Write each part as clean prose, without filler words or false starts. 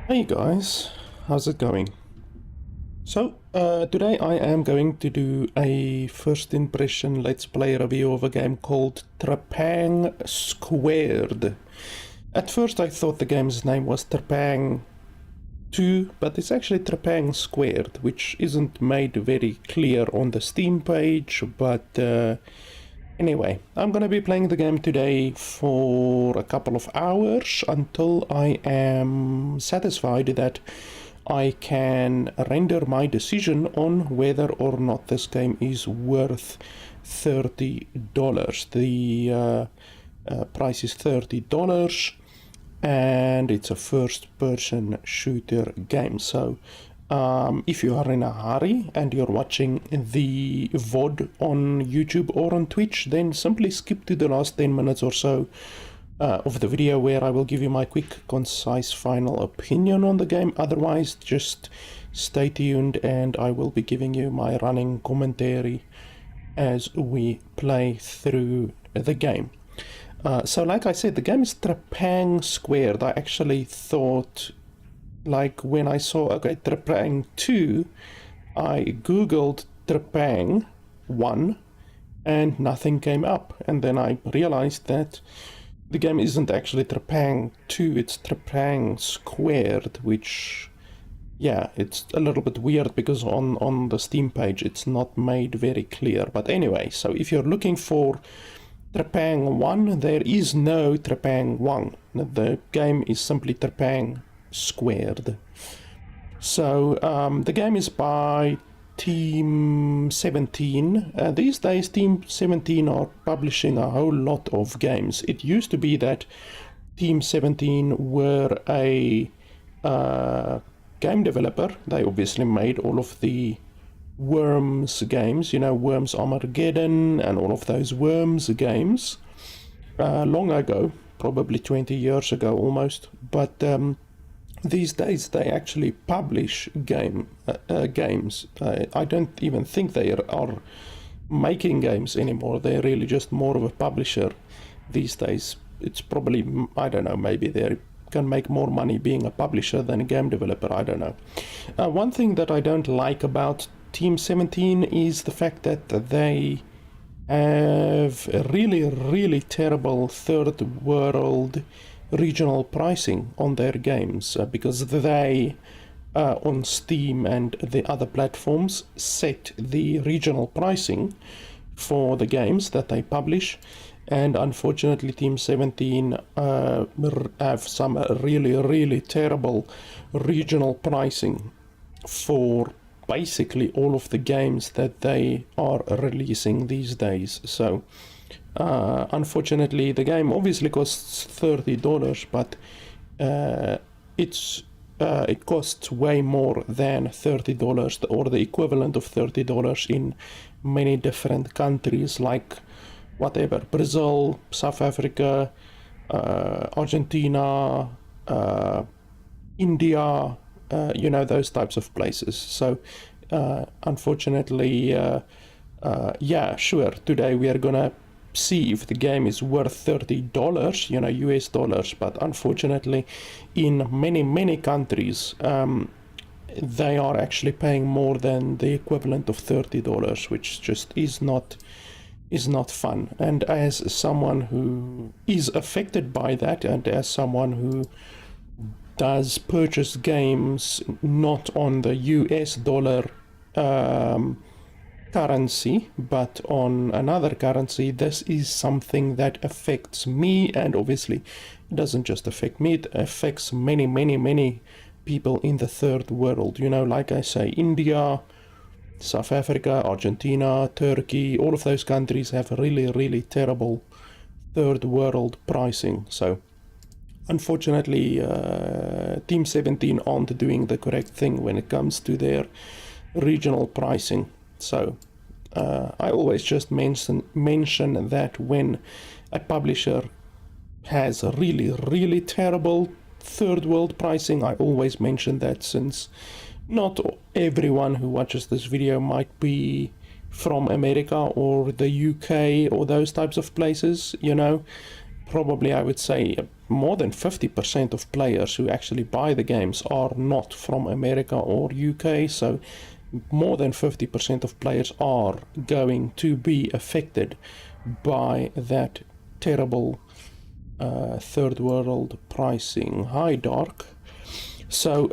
Hey guys, how's it going? So, today I am going to do a first impression let's play review of a game called Trepang2. At first I thought the game's name was Trepang2, but it's actually Trepang2, which isn't made very clear on the Steam page, but anyway, I'm gonna be playing the game today for a couple of hours until I am satisfied that I can render my decision on whether or not this game is worth $30. The price is $30 and it's a first-person shooter game. So if you are in a hurry and you're watching the VOD on YouTube or on Twitch, then simply skip to the last 10 minutes or so of the video where I will give you my quick, concise, final opinion on the game. Otherwise, just stay tuned and I will be giving you my running commentary as we play through the game. So like I said, the game is Trepang2. I actually thought, like when I saw, okay, Trepang2, I googled Trepang1 and nothing came up. And then I realized that the game isn't actually Trepang2, it's Trepang2, which, yeah, it's a little bit weird because on the Steam page it's not made very clear. But anyway, so if you're looking for Trepang1, there is no Trepang1. The game is simply Trepang2. So the game is by Team 17. These days Team 17 are publishing a whole lot of games. It used to be that Team 17 were a game developer. They obviously made all of the Worms games, you know, Worms Armageddon and all of those Worms games long ago, probably 20 years ago almost. But these days they actually publish games. I don't even think they are making games anymore. They're really just more of a publisher these days. It's probably, I don't know, maybe they can make more money being a publisher than a game developer. I don't know. One thing that I don't like about Team 17 is the fact that they have really terrible third world regional pricing on their games, because they on Steam and the other platforms set the regional pricing for the games that they publish, and unfortunately Team 17 have some really terrible regional pricing for basically all of the games that they are releasing these days. So unfortunately the game obviously costs $30, but it costs way more than $30 or the equivalent of $30 in many different countries, like whatever, Brazil, South Africa, Argentina, India, you know, those types of places. So unfortunately, yeah, sure, today we are gonna see if the game is worth $30, you know, US dollars, but unfortunately in many countries they are actually paying more than the equivalent of $30, which just is not fun. And as someone who is affected by that, and as someone who does purchase games not on the US dollar currency but on another currency, this is something that affects me, and obviously it doesn't just affect me, it affects many people in the third world. You know, like I say, India, South Africa, Argentina, Turkey, all of those countries have really terrible third world pricing. So unfortunately Team 17 aren't doing the correct thing when it comes to their regional pricing. So I always just mention that when a publisher has a really terrible third world pricing, I always mention that, since not everyone who watches this video might be from America or the UK or those types of places, you know. probably, I would say, more than 50% of players who actually buy the games are not from America or UK, so more than 50% of players are going to be affected by that terrible third world pricing. Hi, Dark. So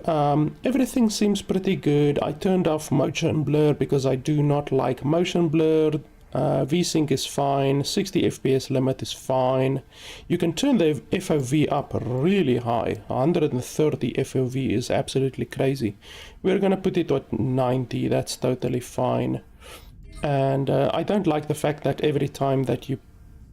everything seems pretty good. I turned off motion blur because I do not like motion blur. VSync is fine, 60 FPS limit is fine. You can turn the FOV up really high. 130 FOV is absolutely crazy. We're gonna put it at 90, that's totally fine. And I don't like the fact that every time that you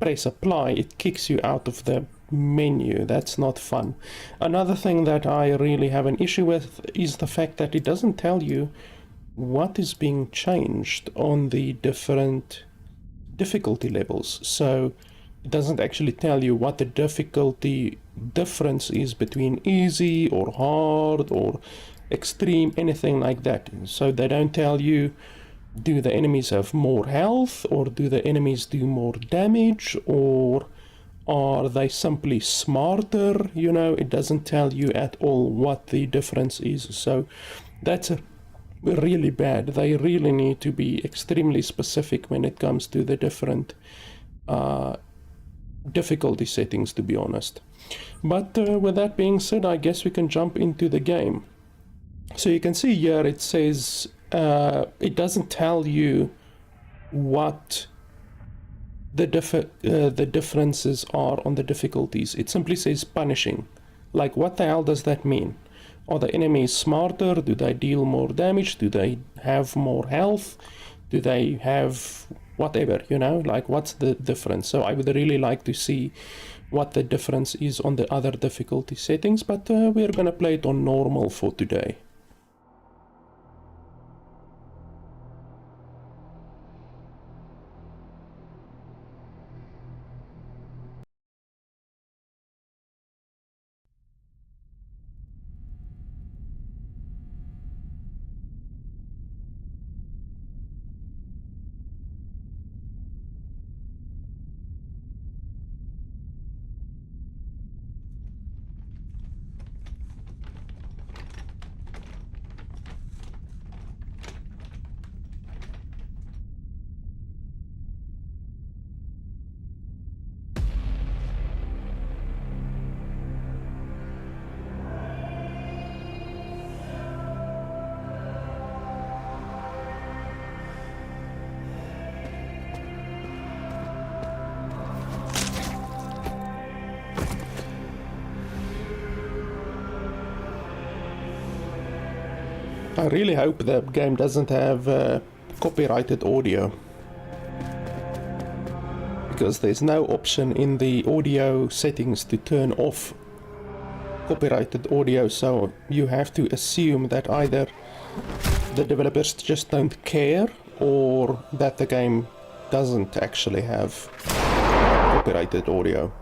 press apply, it kicks you out of the menu. That's not fun. Another thing that I really have an issue with is the fact that it doesn't tell you what is being changed on the different difficulty levels. So it doesn't actually tell you what the difficulty difference is between easy or hard or extreme, anything like that. So they don't tell you, do the enemies have more health, or do the enemies do more damage, or are they simply smarter? You know, it doesn't tell you at all what the difference is. So that's really bad. They really need to be extremely specific when it comes to the different difficulty settings, to be honest. But with that being said, I guess we can jump into the game. So you can see here it says it doesn't tell you what the differences are on the difficulties. It simply says punishing. Like, what the hell does that mean? Are the enemies smarter? Do they deal more damage? Do they have more health? Do they have whatever, you know? Like, what's the difference? So I would really like to see what the difference is on the other difficulty settings, but we're gonna play it on normal for today. I really hope the game doesn't have copyrighted audio, because there's no option in the audio settings to turn off copyrighted audio, so you have to assume that either the developers just don't care or that the game doesn't actually have copyrighted audio.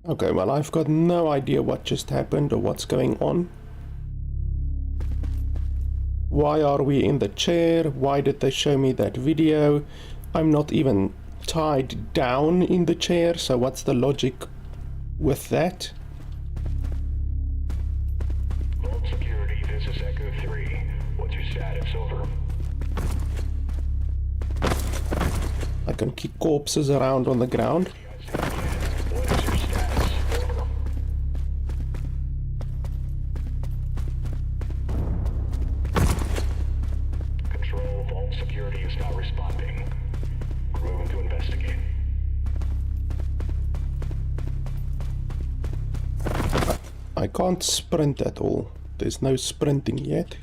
Okay, well, I've got no idea what just happened or what's going on. Why are we in the chair? Why did they show me that video? I'm not even tied down in the chair, so what's the logic with that? Vault security, this is Echo 3. What's your status, over? I can kick corpses around on the ground. I can't sprint at all. There's no sprinting yet.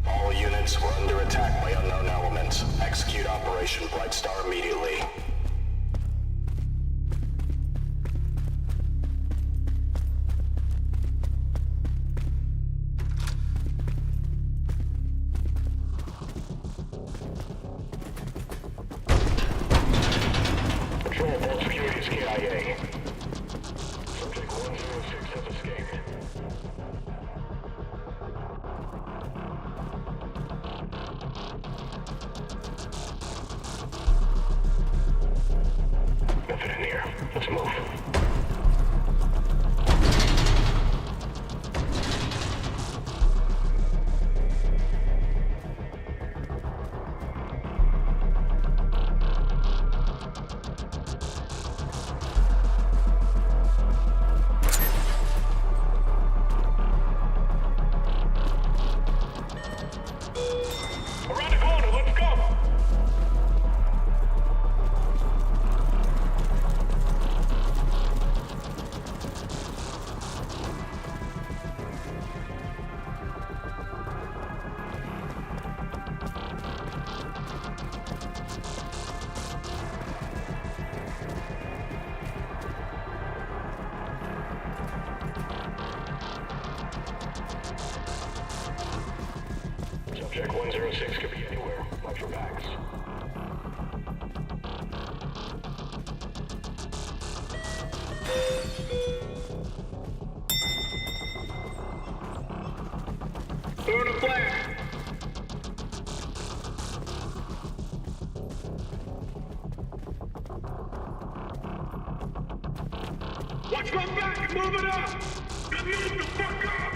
All units were under attack by unknown elements. Execute Operation Bright Star immediately. CIA. Subject 106 has escaped. Nothing in here. Let's move. Around the corner, let's go! Subject 106 could be anywhere. Watch your backs. Throw the flag! Watch my back! Move it up! Move the fuck up!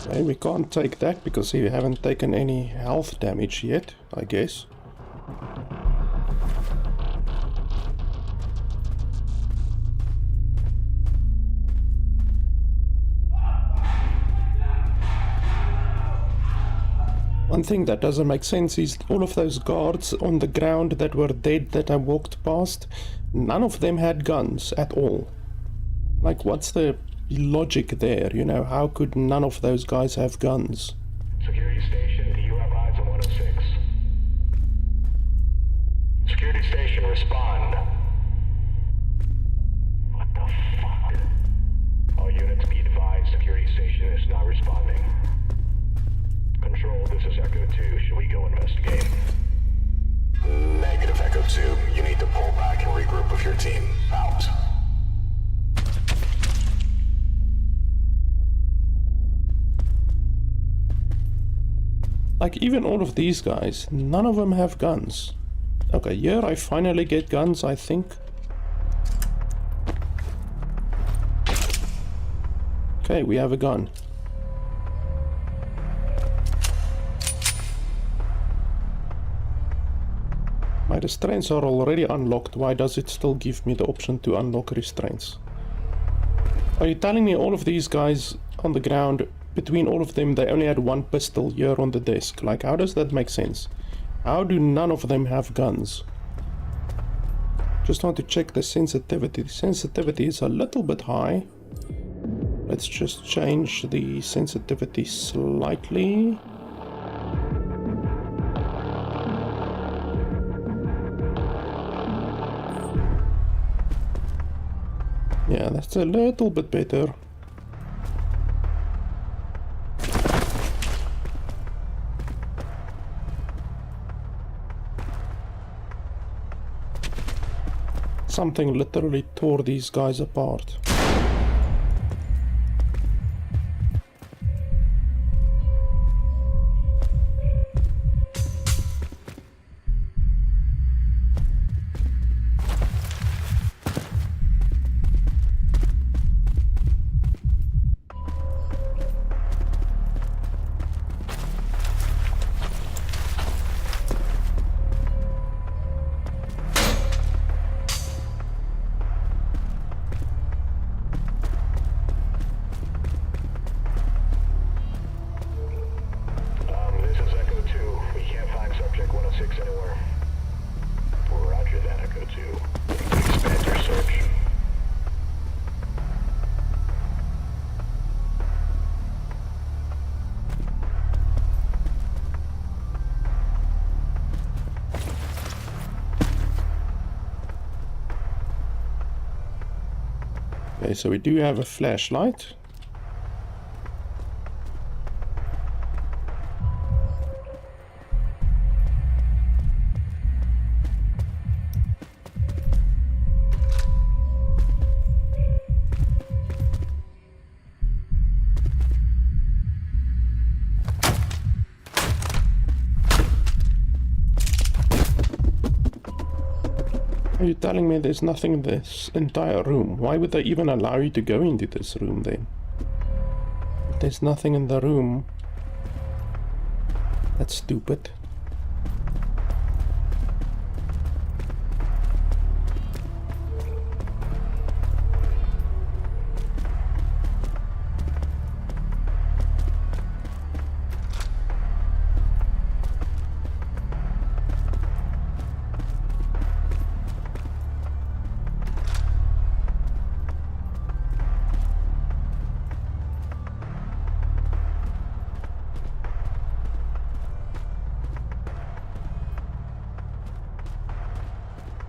Okay, we can't take that because we haven't taken any health damage yet, I guess. One thing that doesn't make sense is all of those guards on the ground that were dead that I walked past, none of them had guns at all. Like, what's the logic there, you know? How could none of those guys have guns? Security station, do you have eyes on 106? Security station, respond. What the fuck? All units be advised, security station is not responding. Control, this is Echo 2. Should we go investigate? Negative, Echo 2. You need to pull back and regroup with your team. Out. Like, even all of these guys, none of them have guns. Okay, here I finally get guns, I think. Okay, we have a gun. My restraints are already unlocked. Why does it still give me the option to unlock restraints? Are you telling me all of these guys on the ground, between all of them, they only had one pistol here on the desk? Like, how does that make sense? How do none of them have guns? Just want to check the sensitivity. The sensitivity is a little bit high. Let's just change the sensitivity slightly. Yeah, that's a little bit better. Something literally tore these guys apart. Okay, so we do have a flashlight. Are you telling me there's nothing in this entire room? Why would they even allow you to go into this room then? If there's nothing in the room. That's stupid.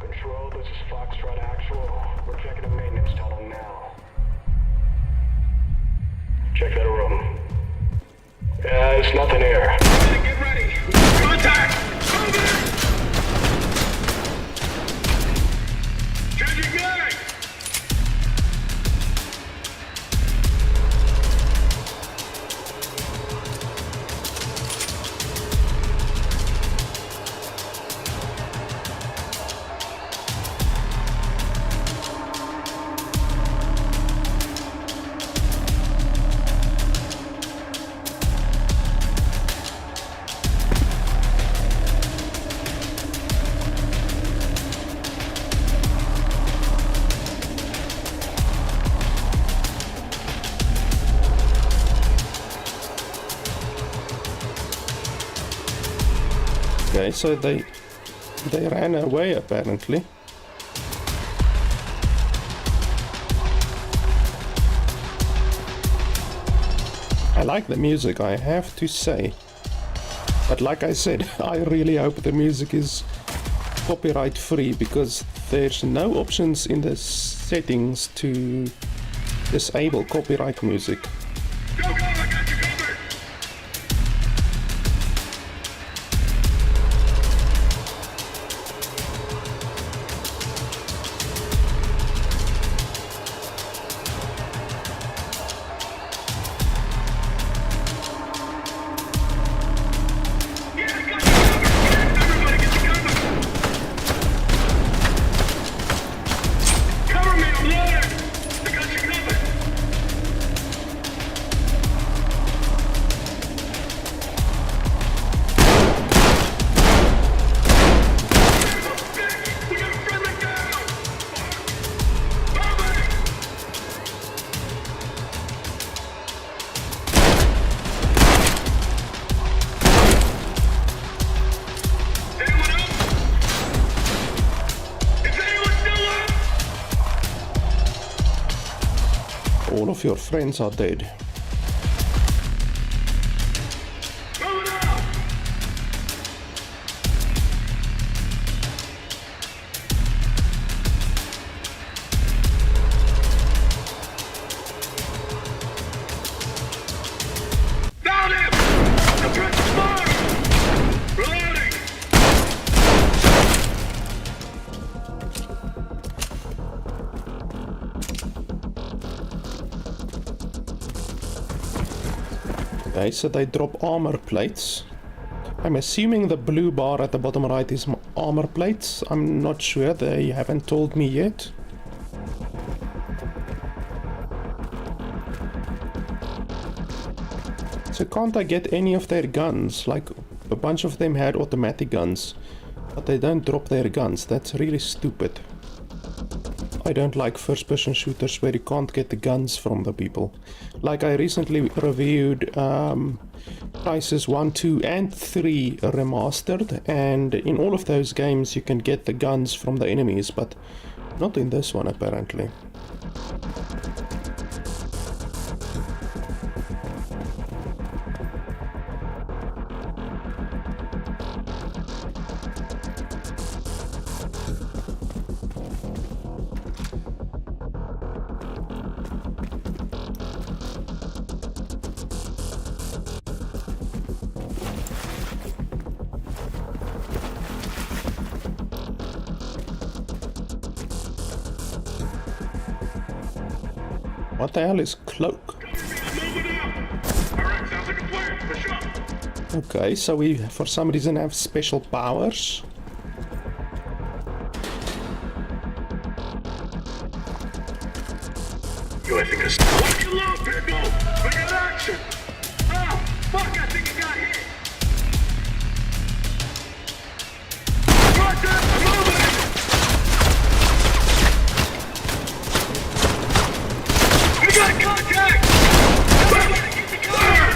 Control, this is Foxtrot Actual. We're checking a maintenance tunnel now. Check that room. There's nothing here. Get ready! Contact! Moving! Changing gang! Okay, so they ran away apparently. I like the music, I have to say. But like I said, I really hope the music is copyright free, because there's no options in the settings to disable copyright music. Go, go, I got you covered! All of your friends are dead. Down him! The threat is mine! Reloading! Okay, so they drop armor plates. I'm assuming the blue bar at the bottom right is armor plates. I'm not sure, they haven't told me yet. So can't I get any of their guns? Like, a bunch of them had automatic guns, but they don't drop their guns. That's really stupid. I don't like first-person shooters where you can't get the guns from the people. Like, I recently reviewed Crisis 1, 2 and 3 remastered, and in all of those games you can get the guns from the enemies, but not in this one apparently. What the hell is cloak? Okay, so we for some reason have special powers. I think it's... Watch your low, pickle! We got action! Oh, fuck, I think he got hit! Roger, I'm moving it! We got contact! Everybody get the cover!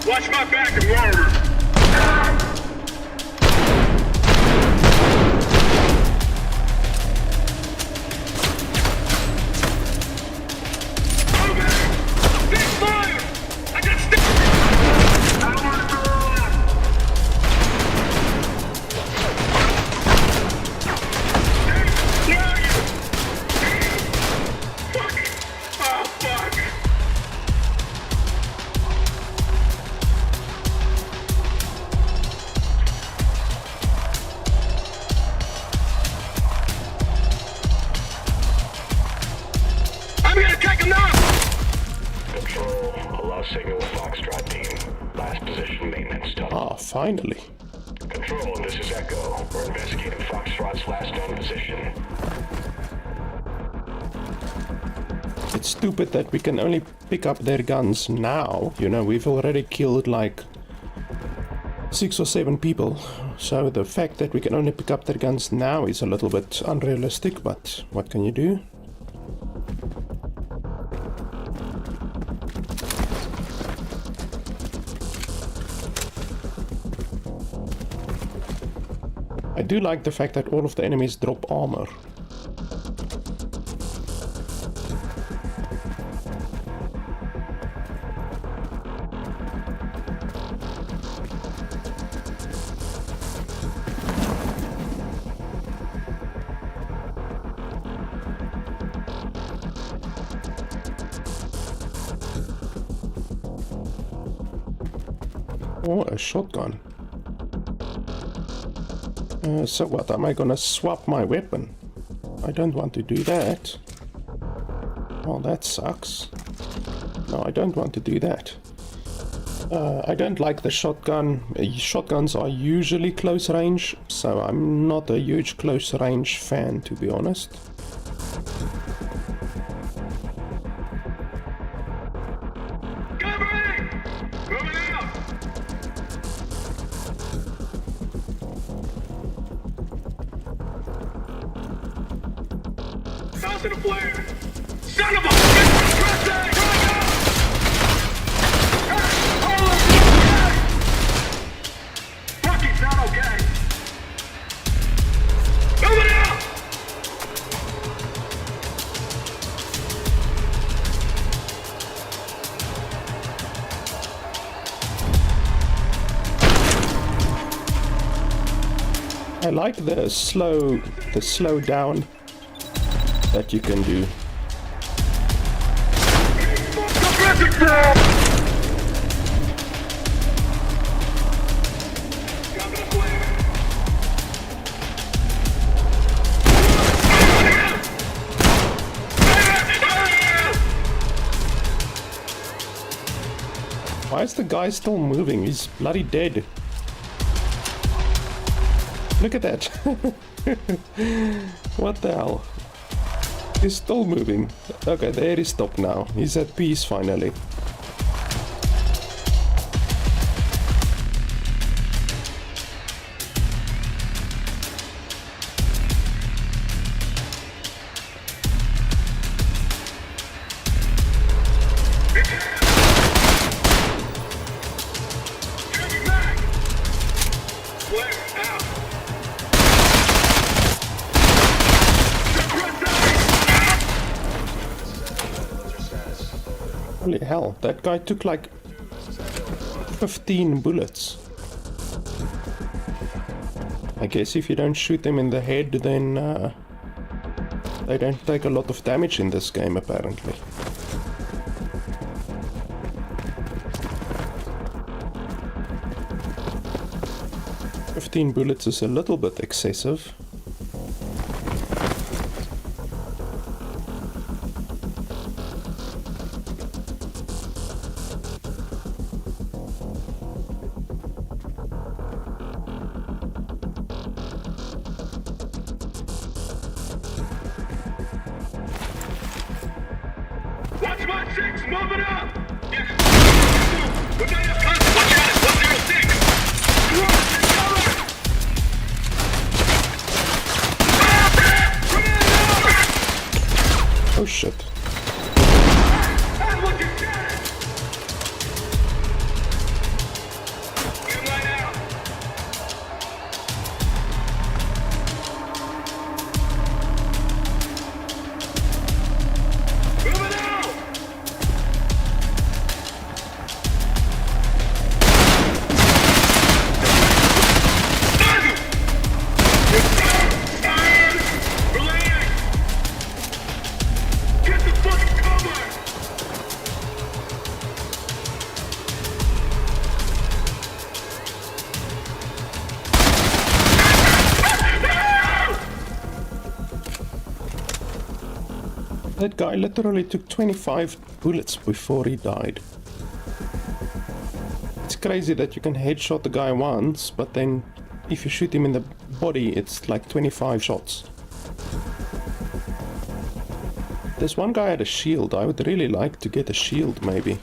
Watch my back and forward! Finally. Control, this is Echo. We're investigating Foxtrot's last known position. It's stupid that we can only pick up their guns now. You know, we've already killed like 6 or 7 people. So the fact that we can only pick up their guns now is a little bit unrealistic, but what can you do? I do like the fact that all of the enemies drop armor. Oh, a shotgun. So what, am I gonna swap my weapon? I don't want to do that. Well, that sucks. No, I don't want to do that. I don't like the shotgun. Shotguns are usually close range, so I'm not a huge close range fan, to be honest. To the flare. Son of a bitch! Fuck, he's not okay. Move it out! I like the slow down that you can do. Why is the guy still moving? He's bloody dead. Look at that. What the hell? He's still moving. Okay, there he stopped now. He's at peace finally. Holy hell, that guy took like 15 bullets. I guess if you don't shoot them in the head, then they don't take a lot of damage in this game, apparently. $15 is a little bit excessive. Watch my 6, moving up! Yeah. We got your contact. Watch out, it's 106! Cross, cover! Oh shit. Hey, look at that! Get line out! Moving out! Relaying! Get the fucking cover! That guy literally took 25 bullets before he died. It's crazy that you can headshot the guy once, but then if you shoot him in the body, it's like 25 shots. This one guy had a shield. I would really like to get a shield, maybe.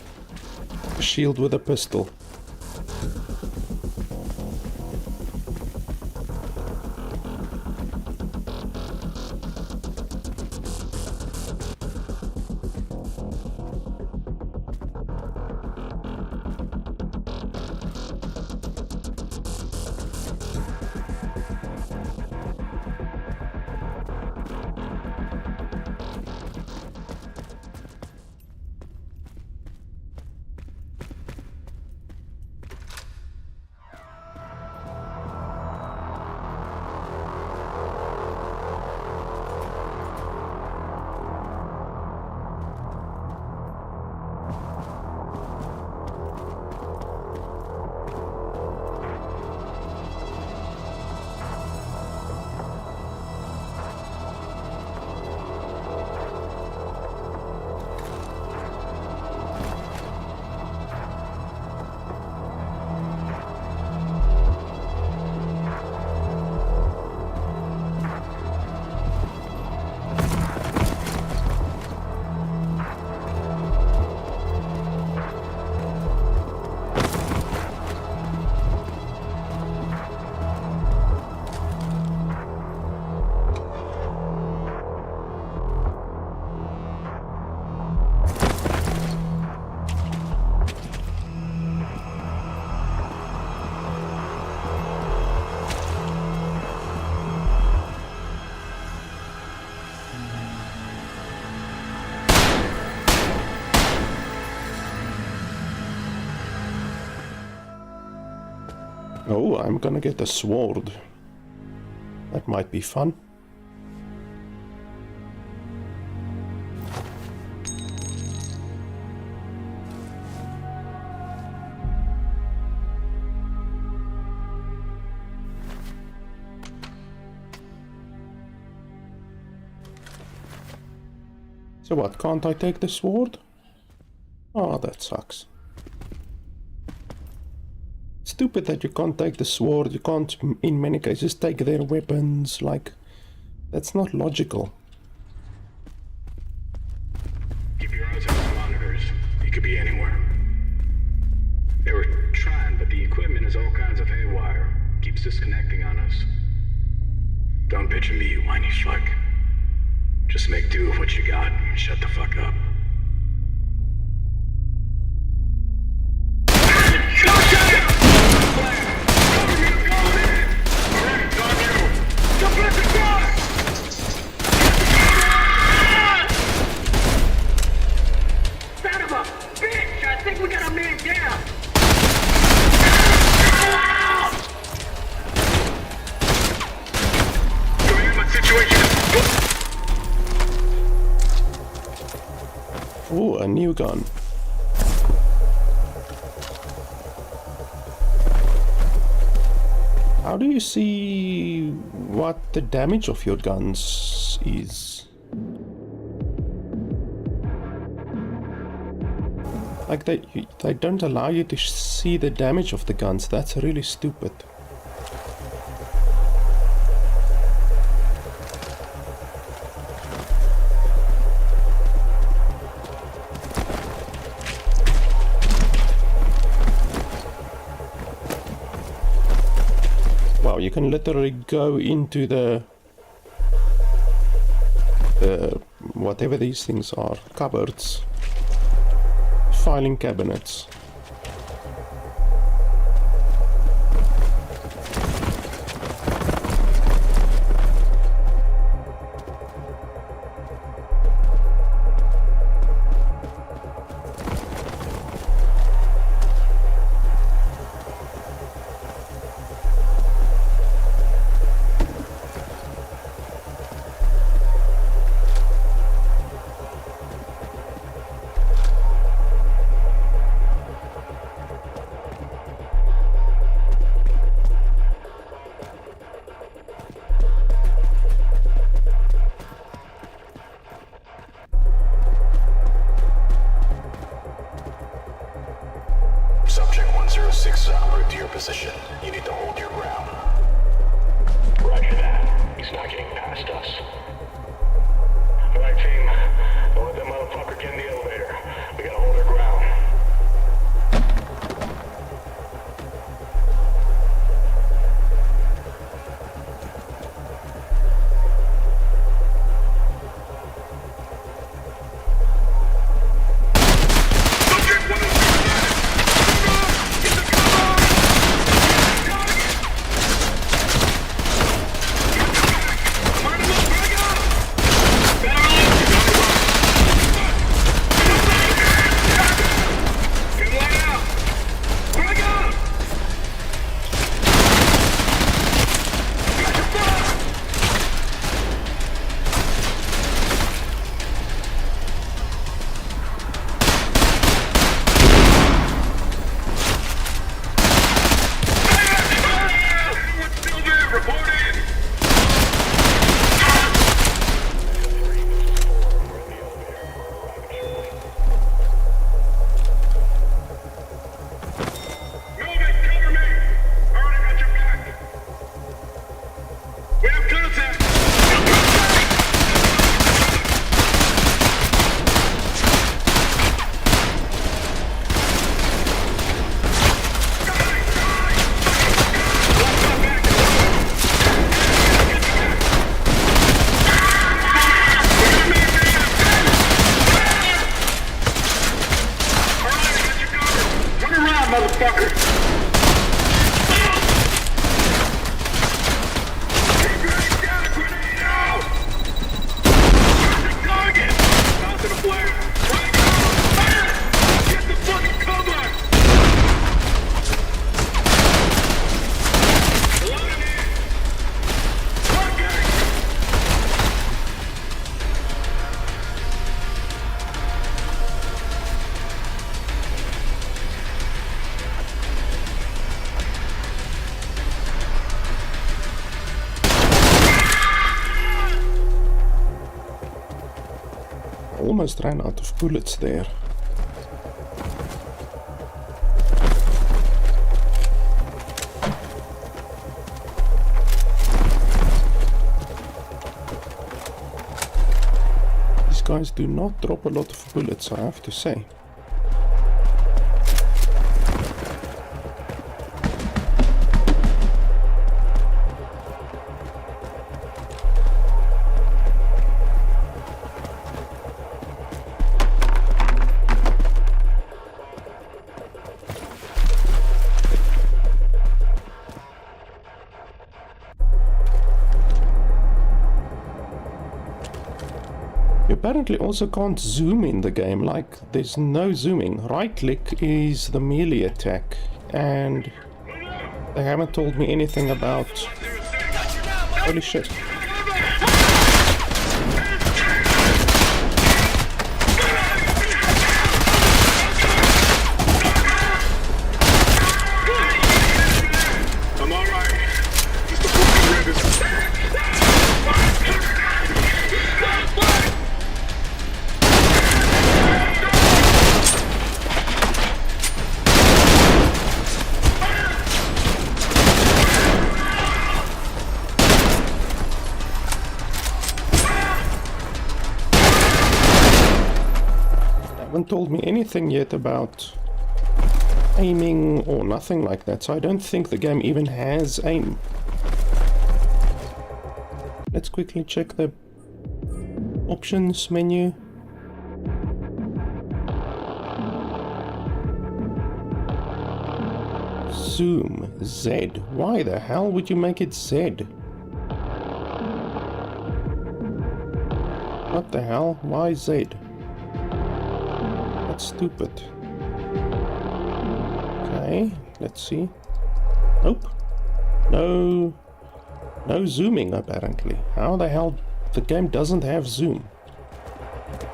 A shield with a pistol. Oh, I'm gonna get a sword. That might be fun. So what, can't I take the sword? Oh, that sucks. Stupid that you can't take the sword, you can't in many cases take their weapons, like, that's not logical. Keep your eyes on the monitors. You could be anywhere. They were trying, but the equipment is all kinds of haywire. Keeps disconnecting on us. Don't bitch at me, you whiny fuck. Just make do with what you got and shut the fuck up. Oh, a new gun. How do you see what the damage of your guns is? Like they don't allow you to see the damage of the guns. That's really stupid. You can literally go into the whatever these things are, cupboards, filing cabinets. Subject 106 en route to your position. You need to hold your ground. Roger that. He's not getting past us. Alright, team. Don't let that motherfucker get in the elevator. We gotta hold our ground. Almost ran out of bullets there. These guys do not drop a lot of bullets, I have to say. You apparently also can't zoom in the game, like there's no zooming. Right click is the melee attack, and they haven't told me anything about... Holy shit. Haven't told me anything yet about aiming or nothing like that, so I don't think the game even has aim. let's quickly check the options menu. Zoom, Z. Why the hell would you make it Z? What the hell? Why Z? That's stupid. Okay, let's see. Nope. No zooming apparently. How the hell? The game doesn't have zoom.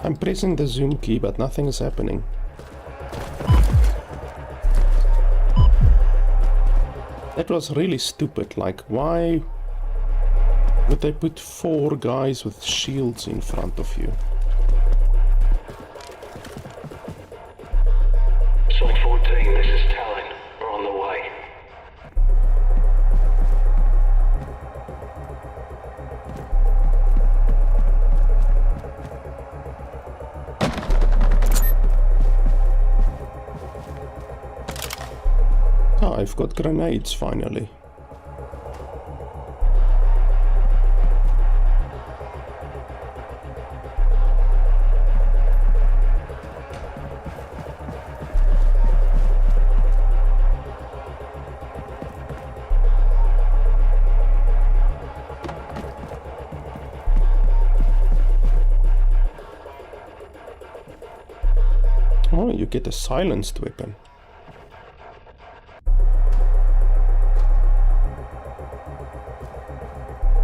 I'm pressing the zoom key, but nothing is happening. That was really stupid. Like, why would they put 4 guys with shields in front of you? Site 14, this is Talon. We're on the way. Ah, I've got grenades finally. Oh, you get a silenced weapon.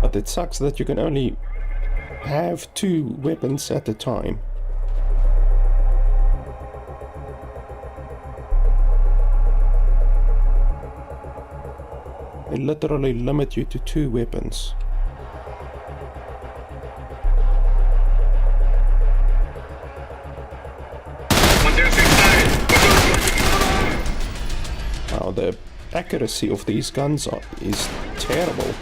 But it sucks that you can only have 2 weapons at a time. They literally limit you to 2 weapons. Wow, the accuracy of these guns is terrible.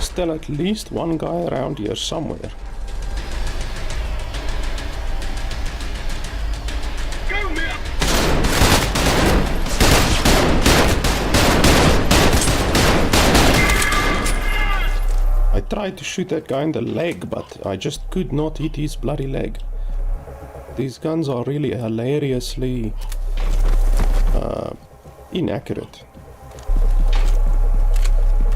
Still at least one guy around here somewhere. I tried to shoot that guy in the leg, but I just could not hit his bloody leg. These guns are really hilariously inaccurate.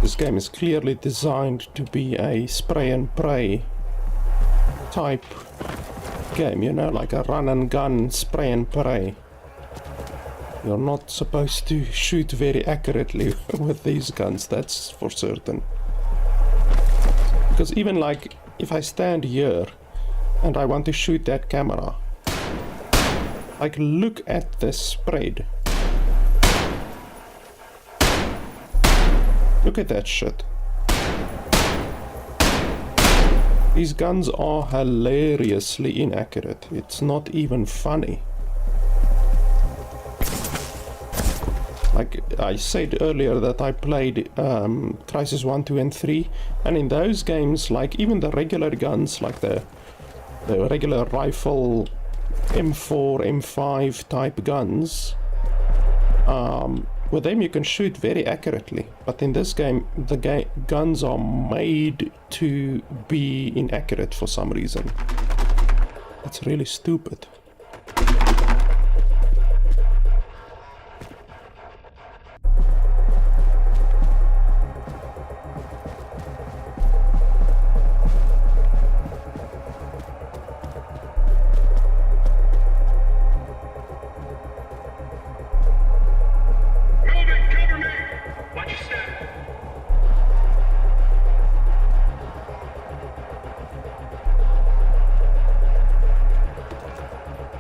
This game is clearly designed to be a spray and pray type game, you know, like a run and gun spray and pray. You're not supposed to shoot very accurately with these guns, that's for certain. Because even like if I stand here and I want to shoot that camera, like look at this spread. Look at that shit. These guns are hilariously inaccurate. It's not even funny. Like I said earlier that I played Crisis 1, 2 and 3, and in those games, like even the regular guns, like the regular rifle M4, M5 type guns, With them you can shoot very accurately, but in this game the guns are made to be inaccurate for some reason. It's really stupid.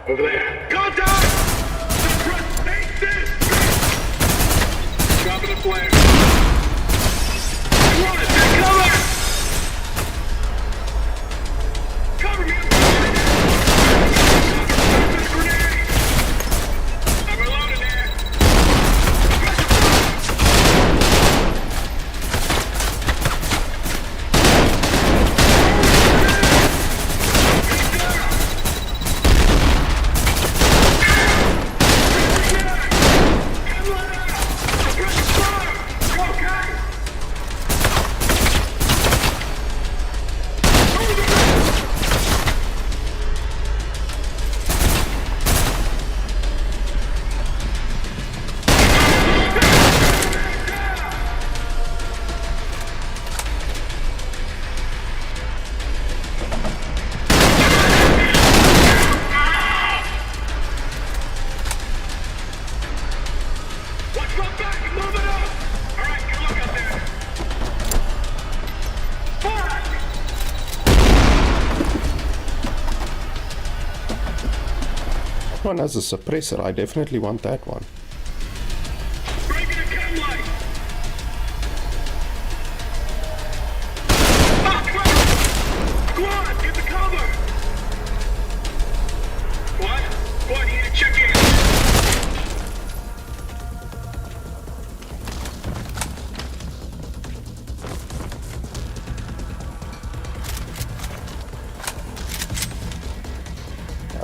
Over there. Contact! Take this! Dropping the flare. Run it! Take cover! Cover me! Grenade! I'm reloading there. One has a suppressor. I definitely want that one. Breaking the cam light! Squad, get the cover! Squad, you need to check in.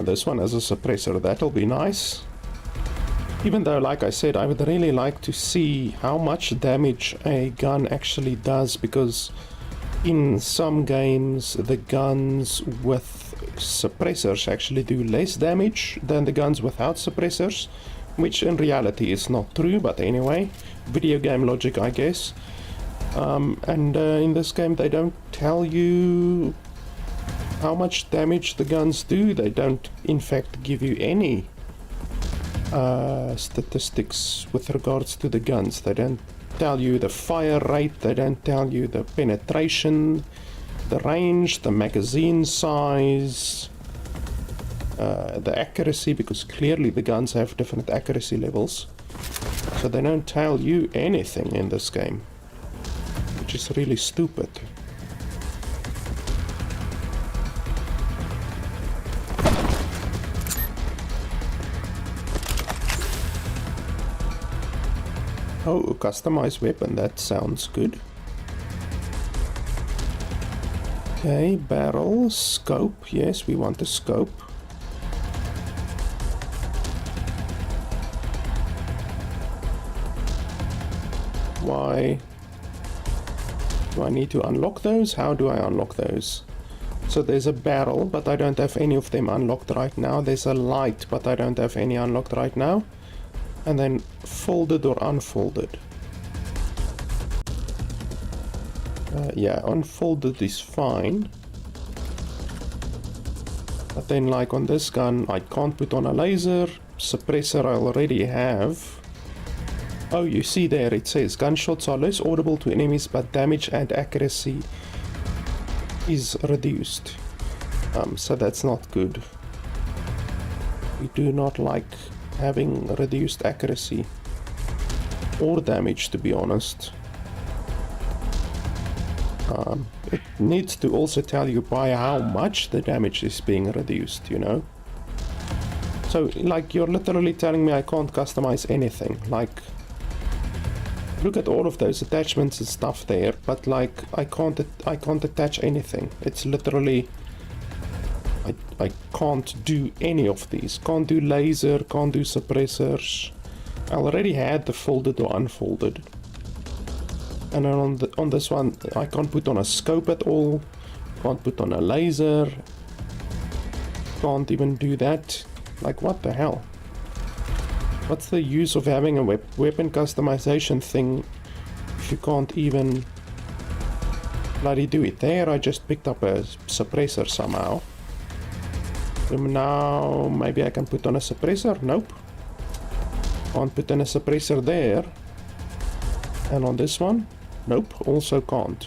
This one has a suppressor. That'll be nice. Even though, like I said, I would really like to see how much damage a gun actually does, because in some games the guns with suppressors actually do less damage than the guns without suppressors, which in reality is not true, but anyway, video game logic, I guess. In this game they don't tell you how much damage the guns do. They don't in fact give you any statistics with regards to the guns. They don't tell you the fire rate, they don't tell you the penetration, the range, the magazine size, the accuracy, because clearly the guns have different accuracy levels. So they don't tell you anything in this game, which is really stupid. Oh, customized weapon, that sounds good. Okay, barrel, scope, yes, we want the scope. Why do I need to unlock those? How do I unlock those? So there's a barrel, but I don't have any of them unlocked right now. There's a light, but I don't have any unlocked right now. And then folded or unfolded. Yeah, unfolded is fine. But then, like on this gun, I can't put on a laser. Suppressor I already have. Oh, you see there, it says gunshots are less audible to enemies, but damage and accuracy is reduced. So that's not good. We do not like having reduced accuracy or damage, to be honest. It needs to also tell you by how much the damage is being reduced, you know. So like, you're literally telling me I can't customize anything. Like, look at all of those attachments and stuff there, but like I can't attach anything. It's literally I can't do any of these. Can't do laser, can't do suppressors, I already had the folded or unfolded. And then on this one, I can't put on a scope at all. Can't put on a laser. Can't even do that. Like, what the hell? What's the use of having a weapon customization thing if you can't even bloody do it? There, I just picked up a suppressor somehow. Now, maybe I can put on a suppressor? Nope. Can't put on a suppressor there. And on this one? Nope, also can't.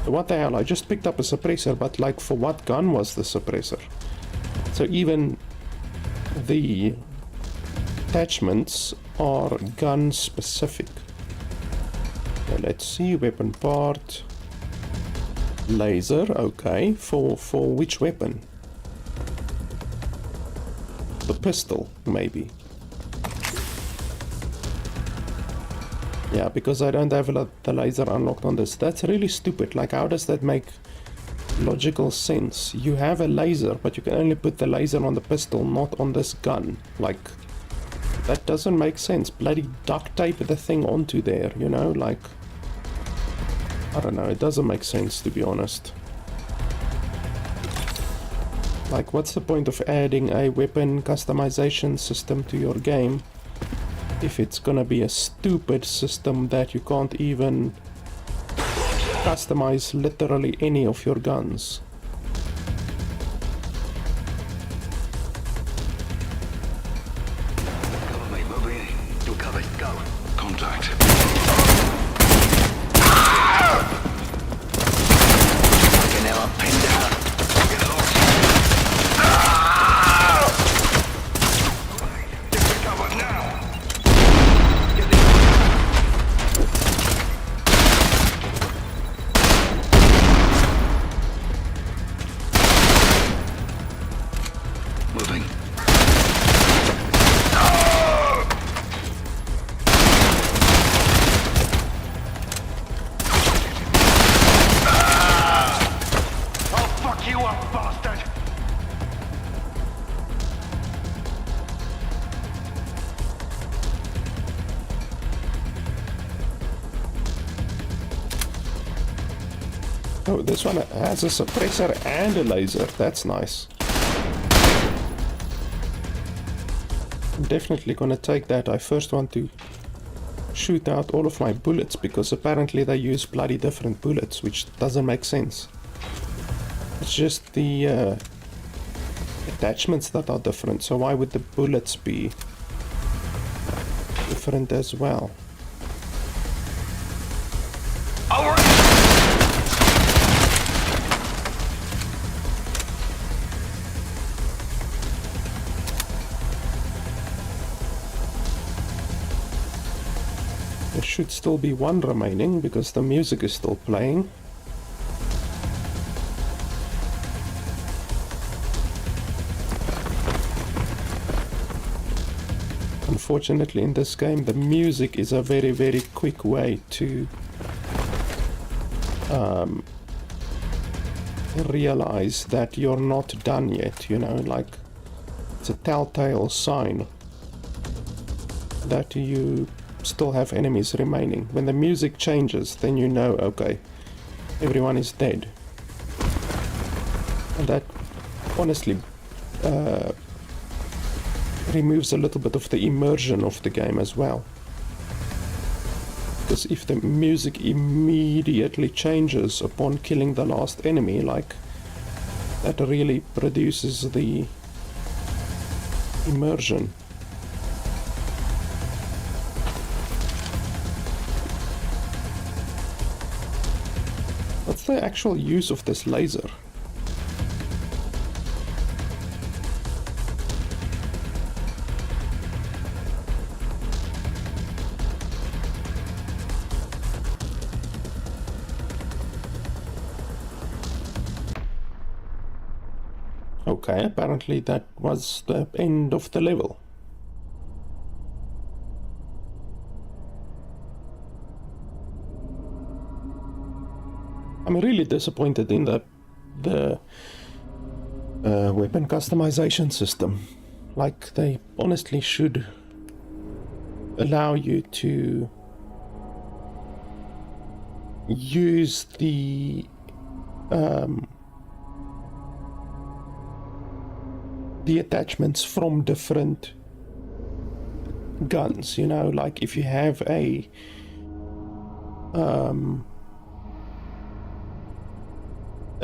What the hell? I just picked up a suppressor, but like, for what gun was the suppressor? So even the attachments are gun specific. Okay, let's see, weapon part. Laser, okay. For which weapon? The pistol, maybe. Yeah, because I don't have the laser unlocked on this. That's really stupid. Like, how does that make logical sense? You have a laser, but you can only put the laser on the pistol, not on this gun. Like, that doesn't make sense. Bloody duct tape the thing onto there, you know? Like, I don't know. It doesn't make sense, to be honest. Like, what's the point of adding a weapon customization system to your game if it's gonna be a stupid system that you can't even customize literally any of your guns? Cover me, moving in. You're covered. Go. Contact. Fucking hell, I'm pinned down. Get lost. Get me covered now. Moving. I'll fuck you up, bastard! Oh, this one has a suppressor and a laser. That's nice. I'm definitely gonna take that. I first want to shoot out all of my bullets, because apparently they use bloody different bullets, which doesn't make sense. It's just the attachments that are different, so why would the bullets be different as well? Over! There should still be one remaining, because the music is still playing. Unfortunately, in this game, the music is a very, very quick way to realize that you're not done yet, you know, like, it's a telltale sign that you still have enemies remaining. When the music changes, then you know, okay, everyone is dead. And that honestly removes a little bit of the immersion of the game as well. Because if the music immediately changes upon killing the last enemy, like, that really produces the immersion. What's the actual use of this laser? Okay, apparently that was the end of the level. I'm really disappointed in the weapon customization system. Like, they honestly should allow you to use the attachments from different guns, you know, like if you have a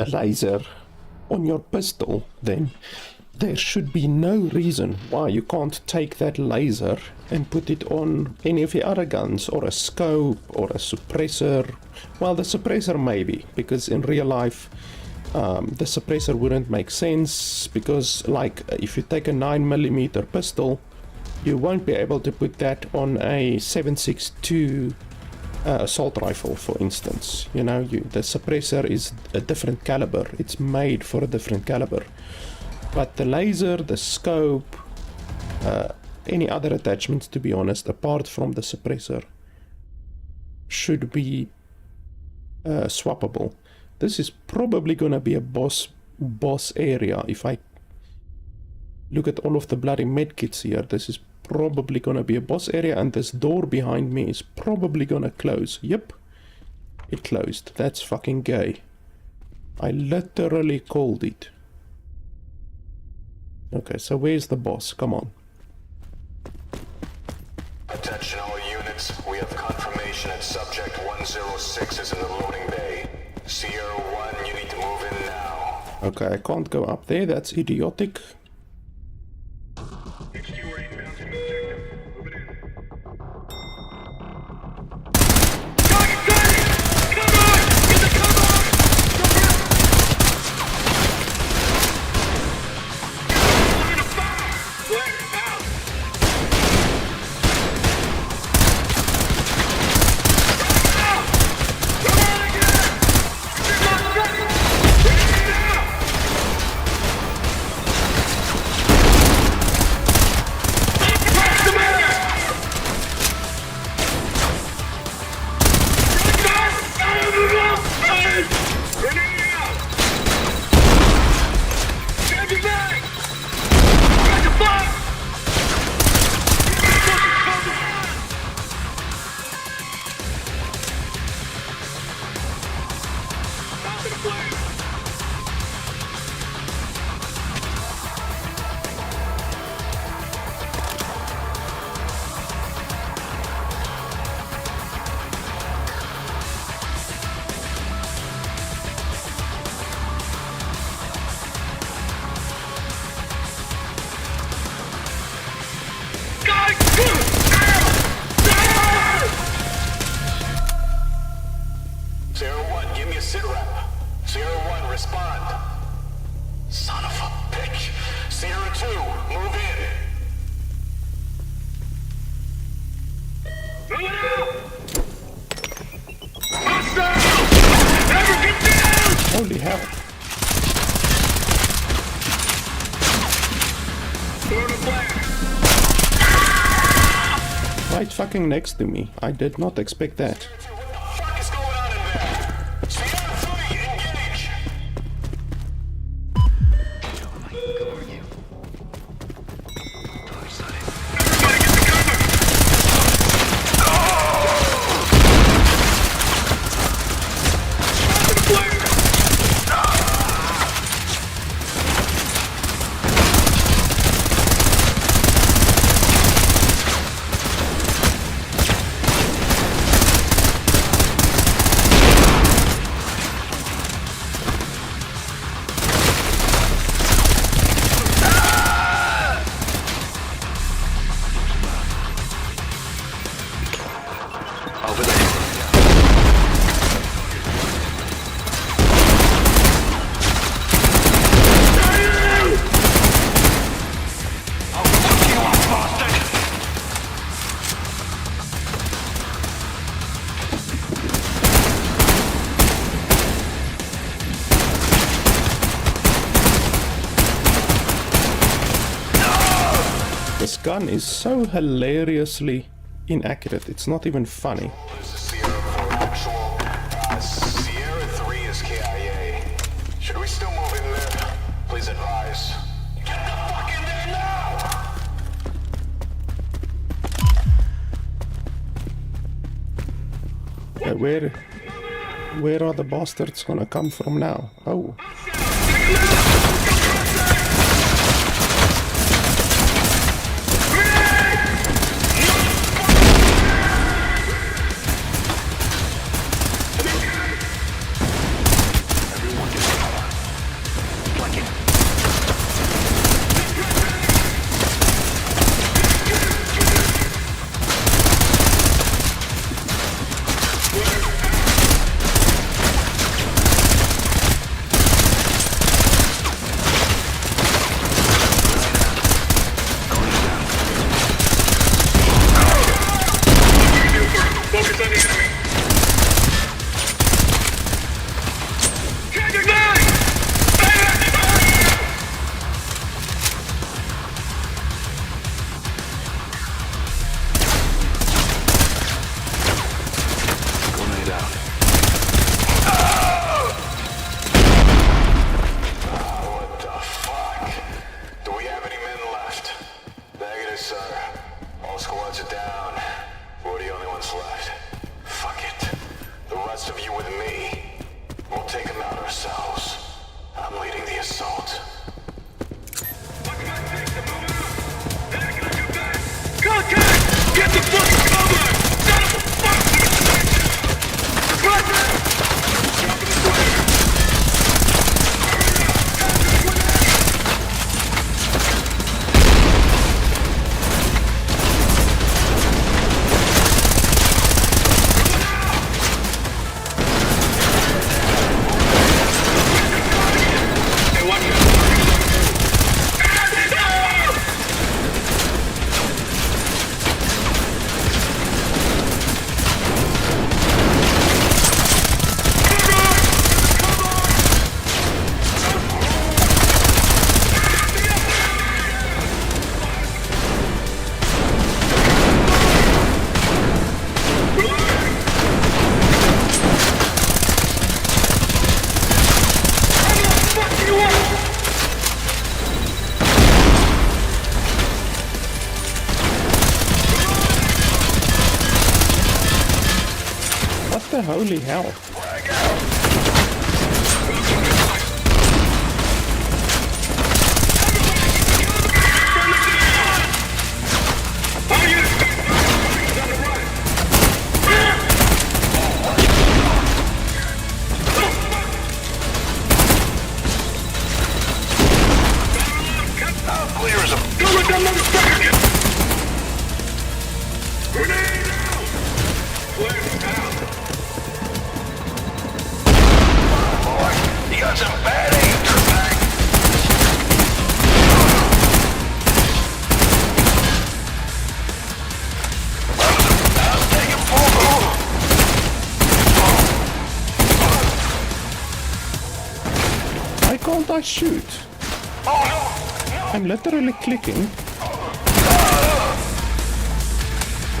laser on your pistol, then there should be no reason why you can't take that laser and put it on any of the other guns, or a scope, or a suppressor. Well, the suppressor maybe, because in real life the suppressor wouldn't make sense, because like if you take a 9mm pistol, you won't be able to put that on a 7.62 assault rifle, for instance. You know, the suppressor is a different caliber, it's made for a different caliber. But the laser, the scope, any other attachments, to be honest, apart from the suppressor, should be swappable. This is probably gonna be a boss area. If I look at all of the bloody medkits here, this is probably gonna be a boss area, and this door behind me is probably gonna close. Yep, it closed. That's fucking gay. I literally called it. Okay, so where's the boss? Come on. Attention all units, we have confirmation that subject 106 is in the loading bay. Sierra 1, you need to move in now. Okay, I can't go up there, that's idiotic. HQ are inbound from objective. Move it in. Sierra 1, give me a sit rep. Sierra 1, respond. Son of a bitch. Sierra 2, move in. Move it out! Hostile! Never get down! Holy hell. Right fucking next to me. I did not expect that. This gun is so hilariously inaccurate, it's not even funny. This is Sierra 4 actual. Sierra 3 is KIA. Should we still move in there? Please advise. Get the fuck in there now! where are the bastards gonna come from now? Oh. Holy hell. I shoot? I'm literally clicking.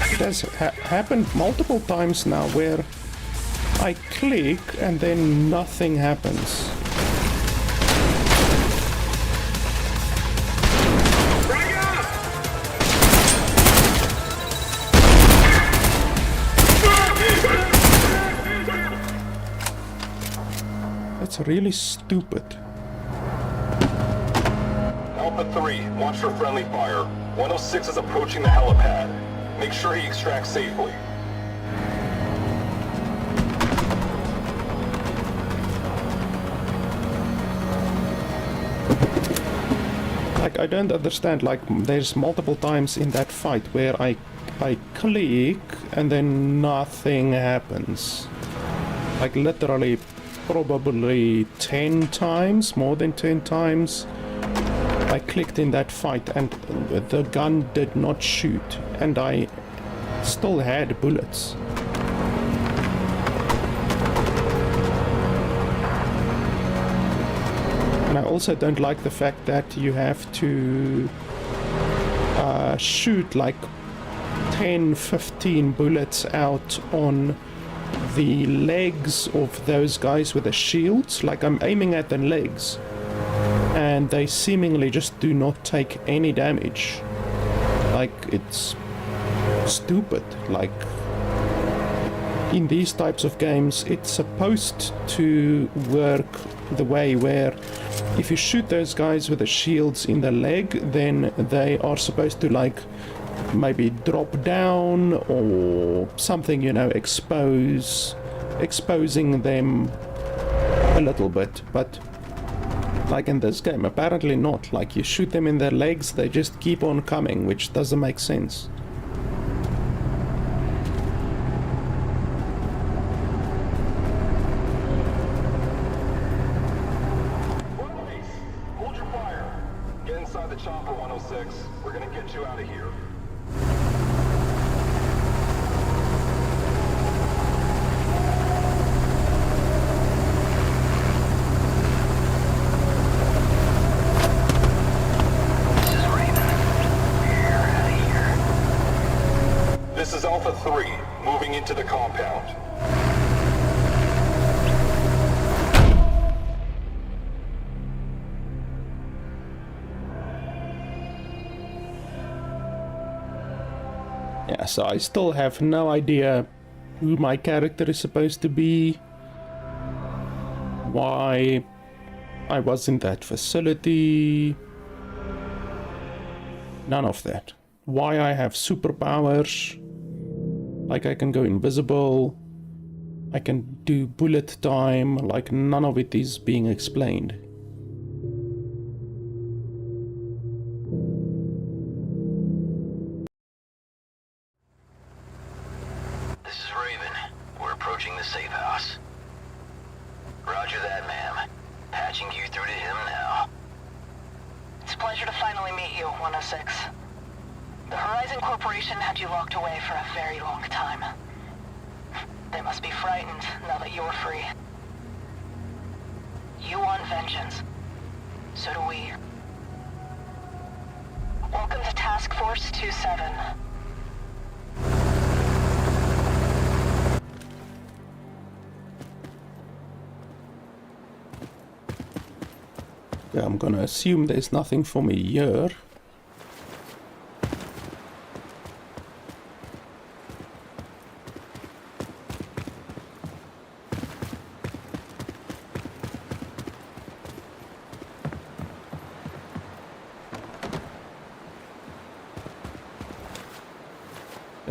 It has happened multiple times now where I click and then nothing happens. That's really stupid. Alpha 3, watch for friendly fire. 106 is approaching the helipad. Make sure he extracts safely. Like, I don't understand, like, there's multiple times in that fight where I click and then nothing happens. Like, literally, probably 10 times, more than 10 times. I clicked in that fight and the gun did not shoot, and I still had bullets. And I also don't like the fact that you have to shoot like 10-15 bullets out on the legs of those guys with the shields. Like, I'm aiming at the legs and they seemingly just do not take any damage. Like, it's stupid. Like, in these types of games, it's supposed to work the way where if you shoot those guys with the shields in the leg, then they are supposed to like maybe drop down or something, you know, exposing them a little bit. But like in this game, apparently not. Like you shoot them in their legs, they just keep on coming, which doesn't make sense. Hold your fire. Get inside the chopper, 106. We're gonna get you out of here. This is Alpha 3, moving into the compound. Yeah, so I still have no idea who my character is supposed to be, why I was in that facility, none of that. Why I have superpowers, like I can go invisible, I can do bullet time, like none of it is being explained. This is Raven. We're approaching the safe house. Roger that, ma'am. Patching you through to him now. It's a pleasure to finally meet you, 106. The Ryzen Corporation had you locked away for a very long time. They must be frightened now that you're free. You want vengeance. So do we. Welcome to Task Force 27. Yeah, I'm gonna assume there's nothing for me here.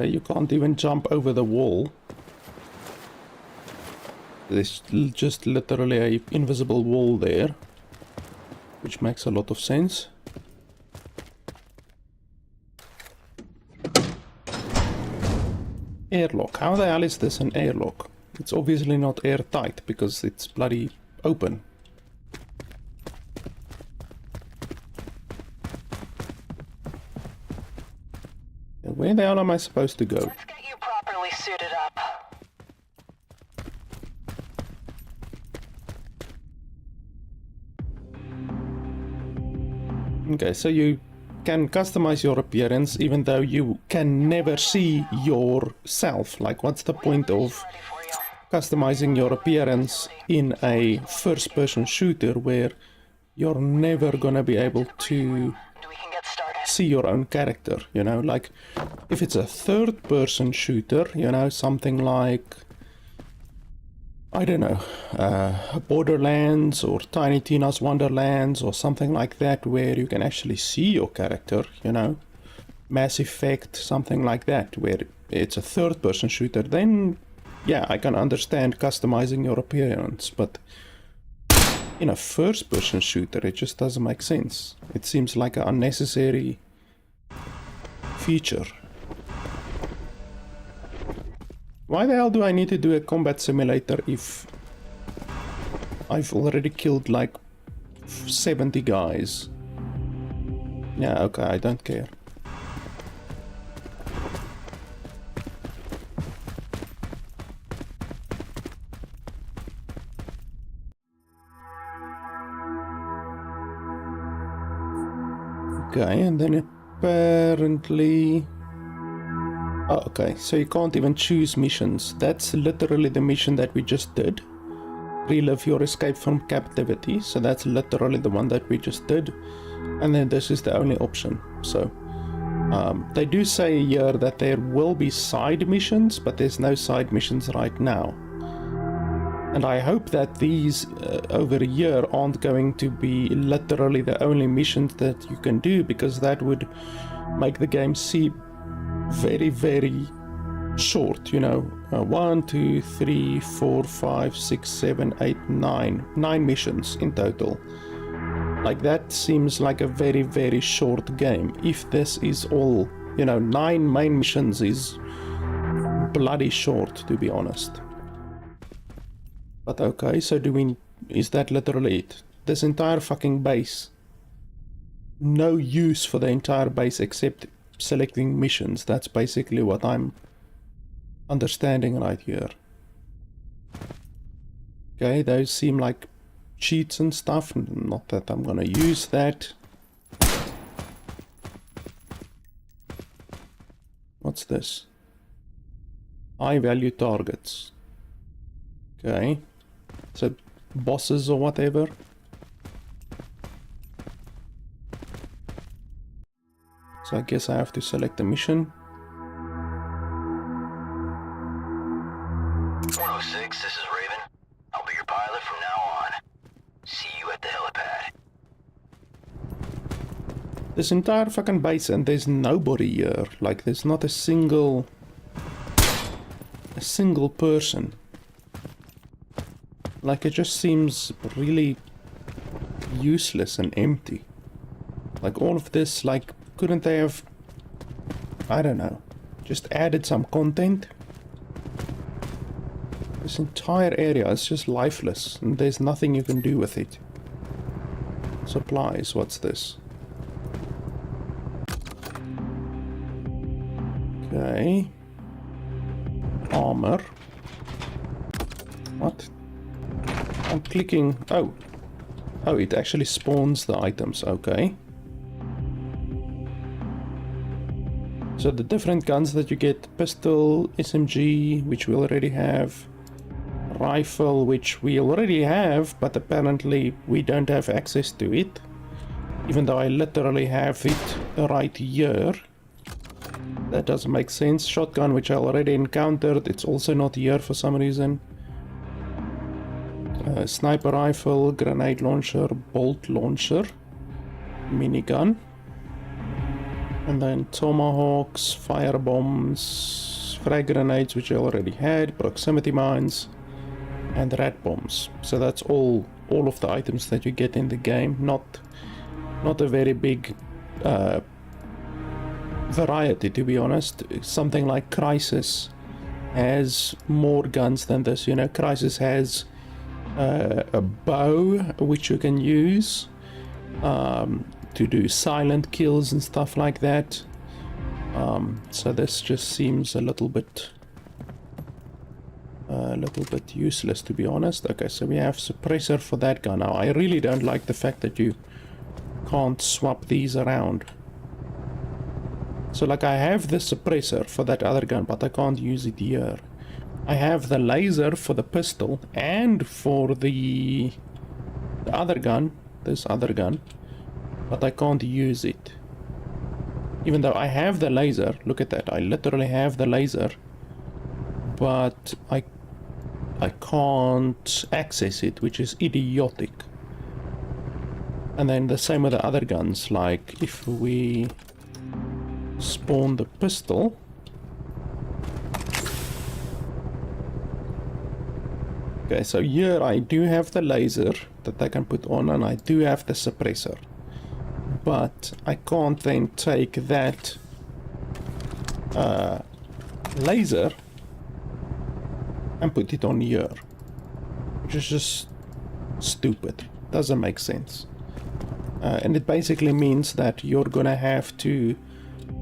You can't even jump over the wall. There's just literally an invisible wall there, which makes a lot of sense. Airlock. How the hell is this an airlock? It's obviously not airtight because it's bloody open. Where the hell am I supposed to go? Let's get you properly suited up. Okay, so you can customize your appearance even though you can never see yourself. Like, what's the point of Ready for you. customizing your appearance in a first-person shooter where you're never gonna be able to And we can get started. see your own character, you know? Like, if it's a third-person shooter, you know, something like, I don't know, Borderlands or Tiny Tina's Wonderlands or something like that, where you can actually see your character, you know, Mass Effect, something like that, where it's a third-person shooter, then yeah, I can understand customizing your appearance, but in a first-person shooter, it just doesn't make sense. It seems like an unnecessary feature. Why the hell do I need to do a combat simulator if I've already killed like 70 guys? Yeah, okay, I don't care. Okay, and then apparently... Oh, okay, so you can't even choose missions. That's literally the mission that we just did. Relive your escape from captivity. So that's literally the one that we just did. And then this is the only option. So They do say here that there will be side missions, but there's no side missions right now. And I hope that these over here aren't going to be literally the only missions that you can do, because that would make the game seem very, very short, you know. 1, 2, 3, 4, 5, 6, 7, 8, 9. 9 missions in total. Like, that seems like a very, very short game. If this is all, you know, 9 main missions is bloody short, to be honest. But okay, so is that literally it? This entire fucking base. No use for the entire base except selecting missions. That's basically what I'm understanding right here. Okay, those seem like cheats and stuff. Not that I'm gonna use that. What's this? High value targets. Okay. So bosses or whatever. So I guess I have to select a mission. 106, this is Raven. I'll be your pilot from now on. See you at the helipad. This entire fucking base, and there's nobody here. Like, there's not a single person. Like, it just seems really useless and empty. Like, all of this, like, couldn't they have, I don't know, just added some content? This entire area is just lifeless, and there's nothing you can do with it. Supplies, what's this? Okay. Armor. What? I'm clicking... Oh, it actually spawns the items, okay. So the different guns that you get: pistol, SMG, which we already have, rifle, which we already have, but apparently we don't have access to it, even though I literally have it right here. That doesn't make sense. Shotgun, which I already encountered, it's also not here for some reason. Sniper rifle, grenade launcher, bolt launcher, minigun. And then tomahawks, fire bombs, frag grenades, which I already had, proximity mines, and rat bombs. So that's all of the items that you get in the game. Not a very big variety, to be honest. Something like Crisis has more guns than this. You know, Crisis has a bow which you can use to do silent kills and stuff like that. So this just seems a little bit useless, to be honest. Okay, so we have suppressor for that gun. Now, I really don't like the fact that you can't swap these around. So, like, I have the suppressor for that other gun, but I can't use it here. I have the laser for the pistol and for the other gun, this other gun, but I can't use it. Even though I have the laser, look at that, I literally have the laser, but I can't access it, which is idiotic. And then the same with the other guns. Like, if we spawn the pistol, okay, so here I do have the laser that I can put on, and I do have the suppressor, but I can't then take that laser and put it on here, which is just stupid. Doesn't make sense. And it basically means that you're gonna have to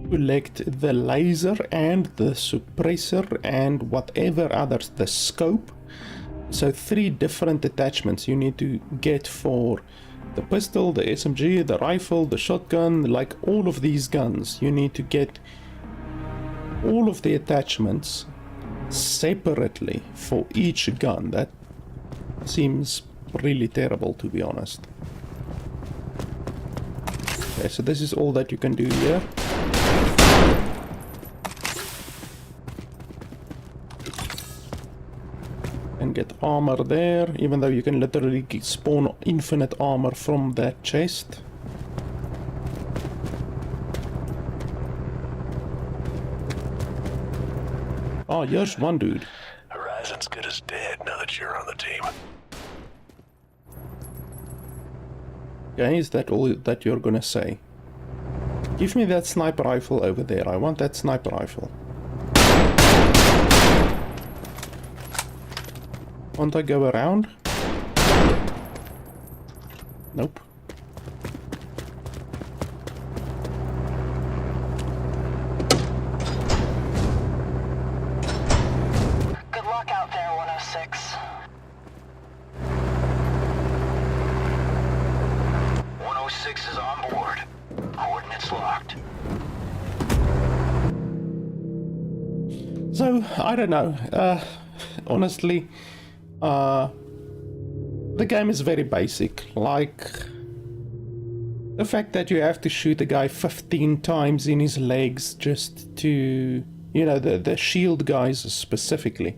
select the laser and the suppressor and whatever others, the scope. So 3 different attachments you need to get for the pistol, the SMG, the rifle, the shotgun. Like, all of these guns, you need to get all of the attachments separately for each gun. That seems really terrible, to be honest. Okay, so this is all that you can do here. get armor there, even though you can literally spawn infinite armor from that chest. Oh, here's one dude. Horizon's good as dead now that you're on the team. Okay, is that all that you're gonna say? Give me that sniper rifle over there. I want that sniper rifle. Won't I go around? Nope. Good luck out there, 106. 106 is on board. Coordinates locked. So, I don't know. Honestly, the game is very basic. Like, the fact that you have to shoot a guy 15 times in his legs just to, you know, the shield guys specifically,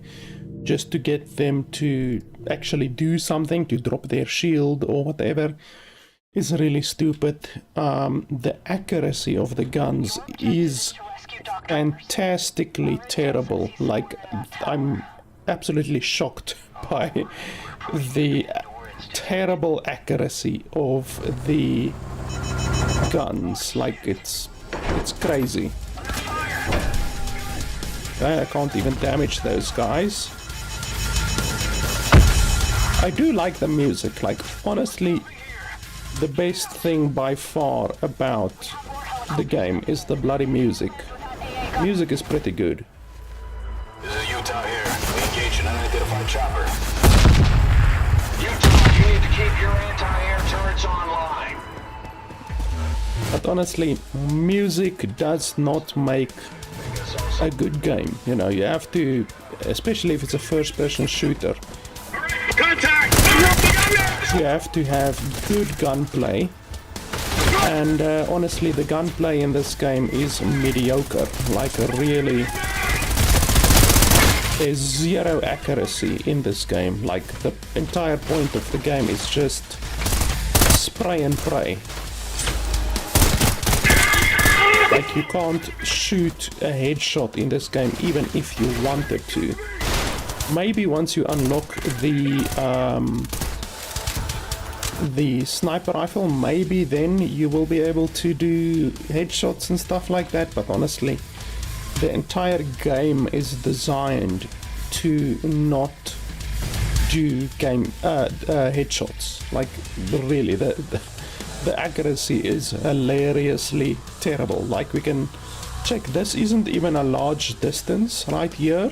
just to get them to actually do something, to drop their shield or whatever, is really stupid. The accuracy of the guns is fantastically terrible. Like, I'm absolutely shocked by the terrible accuracy of the guns. Like, it's crazy. Okay, I can't even damage those guys. I do like the music. Like, honestly, the best thing by far about the game is the bloody music. Music is pretty good. This is Utah here. We engage an unidentified chopper. Utah, you need to keep your anti-air turrets online. But honestly, music does not make a good game. You know, you have to, especially if it's a first-person shooter, Contact! you have to have good gunplay. And honestly, the gunplay in this game is mediocre. Like, really, there's zero accuracy in this game. Like, the entire point of the game is just spray and pray. Like, you can't shoot a headshot in this game even if you wanted to. Maybe once you unlock the sniper rifle, maybe then you will be able to do headshots and stuff like that. But honestly, the entire game is designed to not do headshots. Like, really, the accuracy is hilariously terrible. Like, we can check, this isn't even a large distance right here.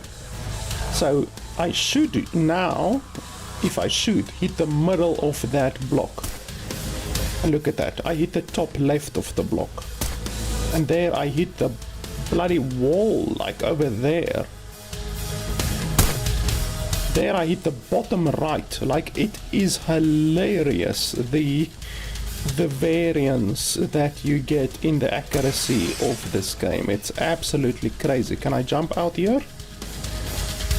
So I should now, if I shoot, hit the middle of that block. And look at that, I hit the top left of the block. And there I hit the bloody wall, like over there. There I hit the bottom right. Like, it is hilarious, the variance that you get in the accuracy of this game. It's absolutely crazy. Can I jump out here?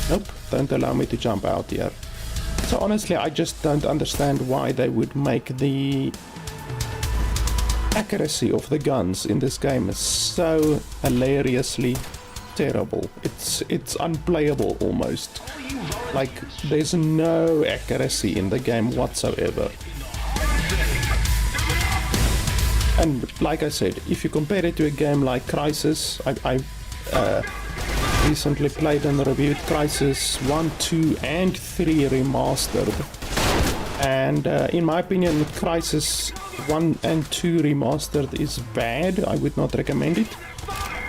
Nope, don't allow me to jump out here. So honestly, I just don't understand why they would make the accuracy of the guns in this game so hilariously terrible. It's unplayable almost. Like, there's no accuracy in the game whatsoever. And like I said, if you compare it to a game like Crysis, I recently played and reviewed Crysis 1, 2 and 3 remastered, and in my opinion, Crysis 1 and 2 remastered is bad. I would not recommend it.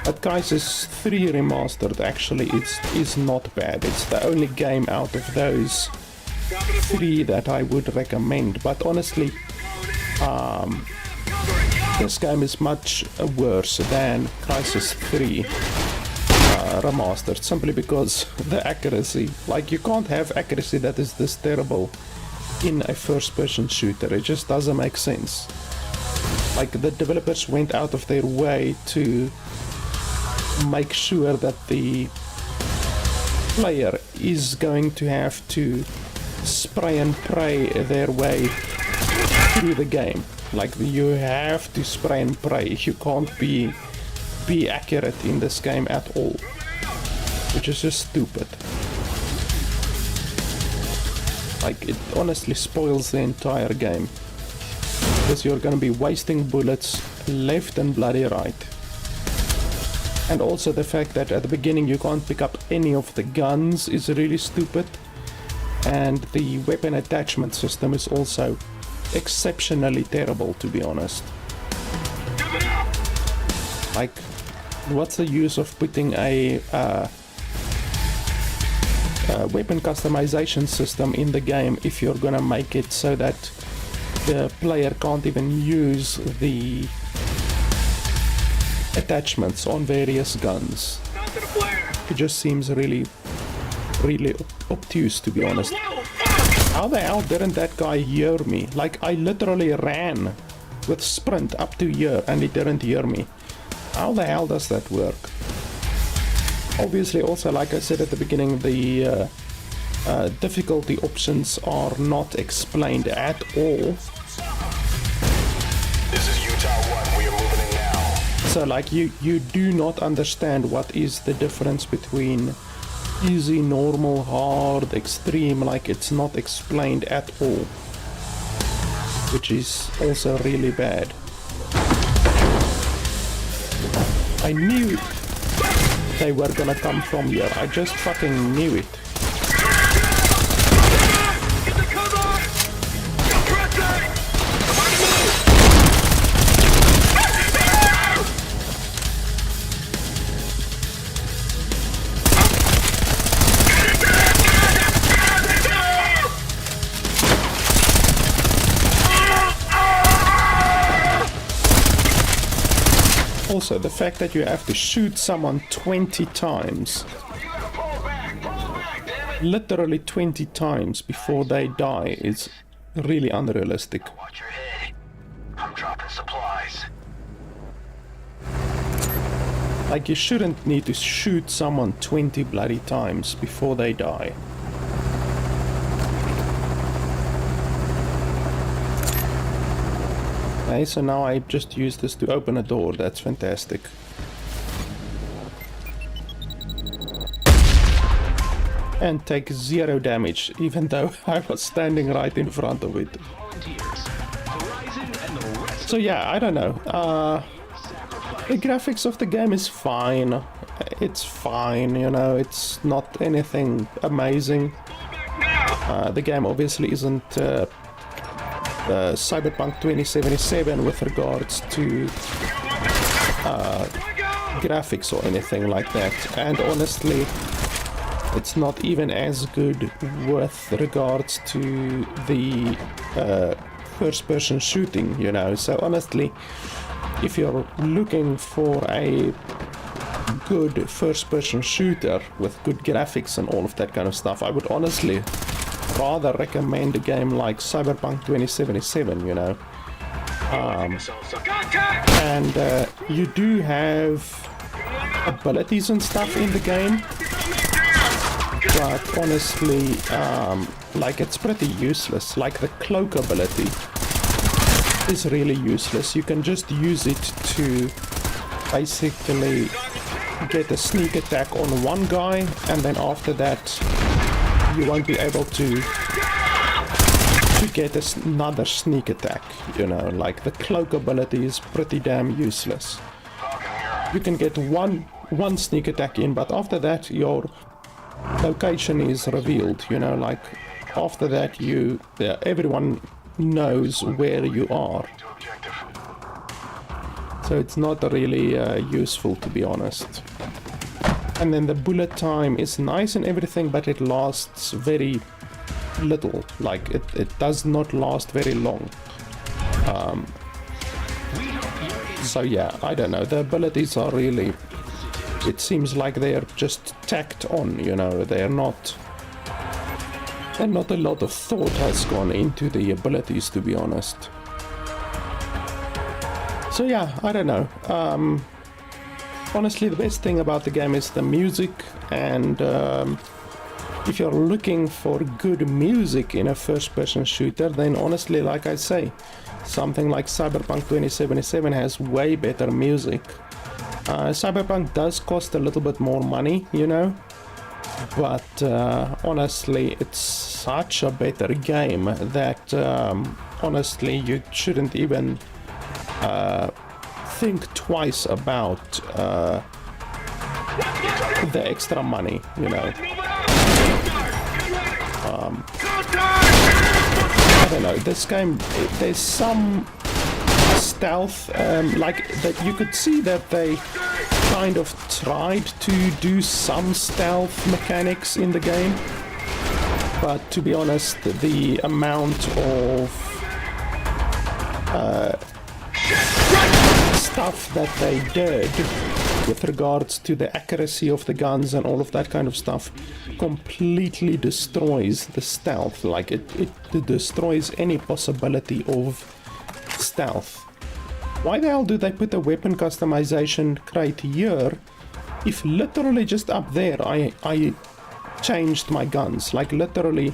But Crysis 3 remastered actually is not bad. It's the only game out of those 3 that I would recommend. But honestly, this game is much worse than Crysis 3 remastered, simply because the accuracy, like, you can't have accuracy that is this terrible in a first-person shooter. It just doesn't make sense. Like, the developers went out of their way to make sure that the player is going to have to spray and pray their way through the game. Like, you have to spray and pray. You can't be accurate in this game at all, which is just stupid. Like, it honestly spoils the entire game, because you're gonna be wasting bullets left and bloody right. And also the fact that at the beginning you can't pick up any of the guns is really stupid. And the weapon attachment system is also exceptionally terrible, to be honest. Like, what's the use of putting a weapon customization system in the game if you're gonna make it so that the player can't even use the attachments on various guns? It just seems really obtuse, to be honest. How the hell didn't that guy hear me? Like, I literally ran with sprint up to here and he didn't hear me. How the hell does that work? Obviously, also, like I said at the beginning, the difficulty options are not explained at all. This is Utah 1. We are moving in now. So, like, you do not understand what is the difference between easy, normal, hard, extreme. Like, it's not explained at all, which is also really bad. I knew they were gonna come from here. I just fucking knew it. Also, the fact that you have to shoot someone 20 times, literally 20 times before they die, is really unrealistic. Watch your head. I'm dropping supplies. Like, you shouldn't need to shoot someone 20 bloody times before they die. Okay, so now I just use this to open a door. That's fantastic. And take 0 damage, even though I was standing right in front of it. So yeah, I don't know. The graphics of the game is fine. It's fine, you know, it's not anything amazing. The game obviously isn't Cyberpunk 2077 with regards to graphics or anything like that, and honestly it's not even as good with regards to the first-person shooting, you know. So honestly, if you're looking for a good first-person shooter with good graphics and all of that kind of stuff, I would honestly rather recommend a game like Cyberpunk 2077, you know. And you do have abilities and stuff in the game, but honestly, like, it's pretty useless. Like, the cloak ability is really useless. You can just use it to basically get a sneak attack on one guy, and then after that you won't be able to get another sneak attack, you know. Like, the cloak ability is pretty damn useless. You can get one sneak attack in, but after that your location is revealed, you know. Like, after that everyone knows where you are. So it's not really useful, to be honest. And then the bullet time is nice and everything, but it lasts very little. Like, it does not last very long. So yeah, I don't know. The abilities are really, it seems like they're just tacked on, you know. They're not a lot of thought has gone into the abilities, to be honest. So yeah, I don't know. Honestly, the best thing about the game is the music and if you're looking for good music in a first-person shooter, then honestly, like I say, something like Cyberpunk 2077 has way better music. Cyberpunk does cost a little bit more money, you know, but honestly, it's such a better game that honestly, you shouldn't even think twice about the extra money, you know. I don't know, this game, there's some stealth, like that you could see that they kind of tried to do some stealth mechanics in the game, but to be honest, the amount of stuff that they did with regards to the accuracy of the guns and all of that kind of stuff completely destroys the stealth. Like it destroys any possibility of stealth. Why the hell do they put a weapon customization crate here if literally just up there I changed my guns? Like literally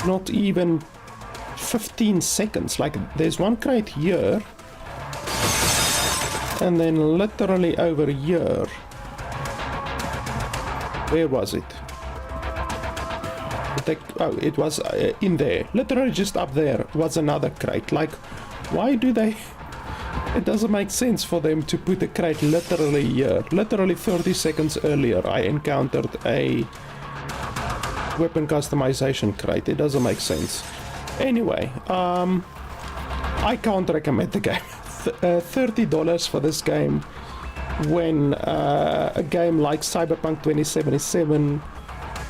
not even 15 seconds. Like there's one crate here, and then literally over here, where was it? Oh, it was in there. Literally just up there was another crate. Like, why do they... It doesn't make sense for them to put a crate literally here. Literally 30 seconds earlier I encountered a weapon customization crate. It doesn't make sense. Anyway, I can't recommend the game. $30 for this game when a game like Cyberpunk 2077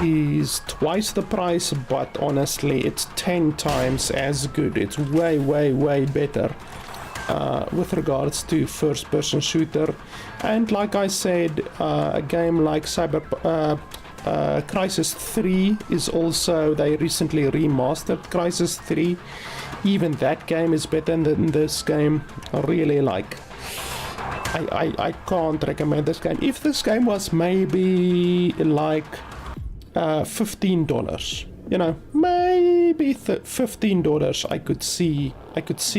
is twice the price, but honestly it's 10 times as good. It's way better with regards to first-person shooter. And like I said, a game like Crysis 3 is also, they recently remastered Crysis 3. Even that game is better than this game. Really, like, I can't recommend this game. If this game was maybe like $15, you know, maybe $15, I could see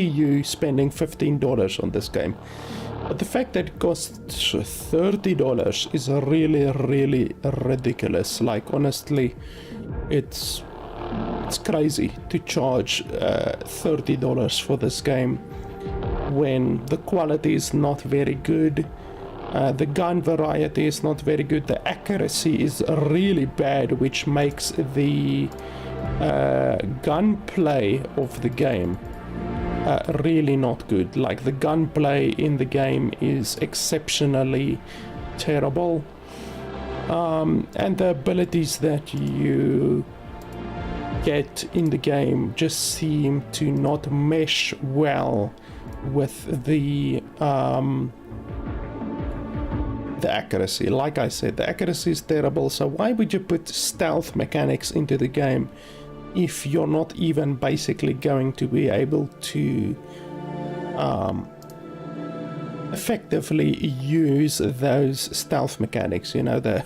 you spending $15 on this game. But the fact that it costs $30 is really ridiculous. Like, honestly, it's crazy to charge $30 for this game when the quality is not very good, the gun variety is not very good, the accuracy is really bad, which makes the gunplay of the game really not good. Like, the gunplay in the game is exceptionally terrible, and the abilities that you get in the game just seem to not mesh well with the accuracy. Like I said, the accuracy is terrible, so why would you put stealth mechanics into the game if you're not even basically going to be able to effectively use those stealth mechanics? You know, the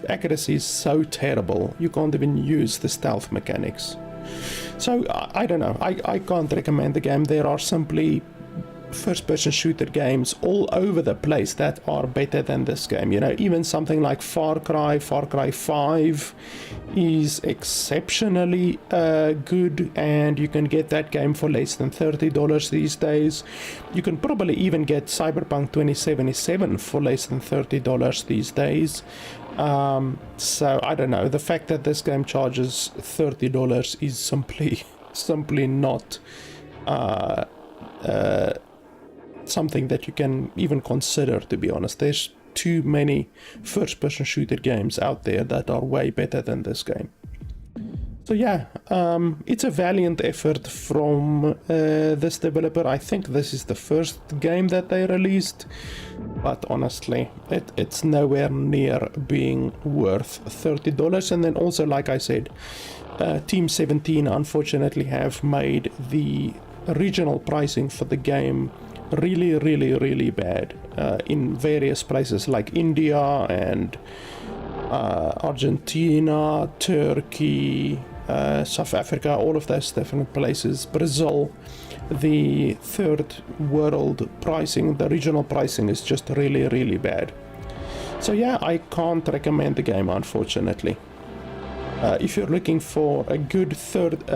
accuracy is so terrible, you can't even use the stealth mechanics. So I don't know, I can't recommend the game. There are simply first-person shooter games all over the place that are better than this game. You know, even something like Far Cry 5 is exceptionally good, and you can get that game for less than $30 these days. You can probably even get Cyberpunk 2077 for less than $30 these days. So I don't know, the fact that this game charges $30 is simply not something that you can even consider, to be honest. There's too many first-person shooter games out there that are way better than this game. So yeah, it's a valiant effort from this developer. I think this is the first game that they released, but honestly, it's nowhere near being worth $30. And then also, like I said, Team 17 unfortunately have made the regional pricing for the game really bad in various places like India and Argentina, Turkey, South Africa, all of those different places, Brazil, the third world pricing, the regional pricing is just really, really bad. So yeah, I can't recommend the game, unfortunately. If you're looking for a good third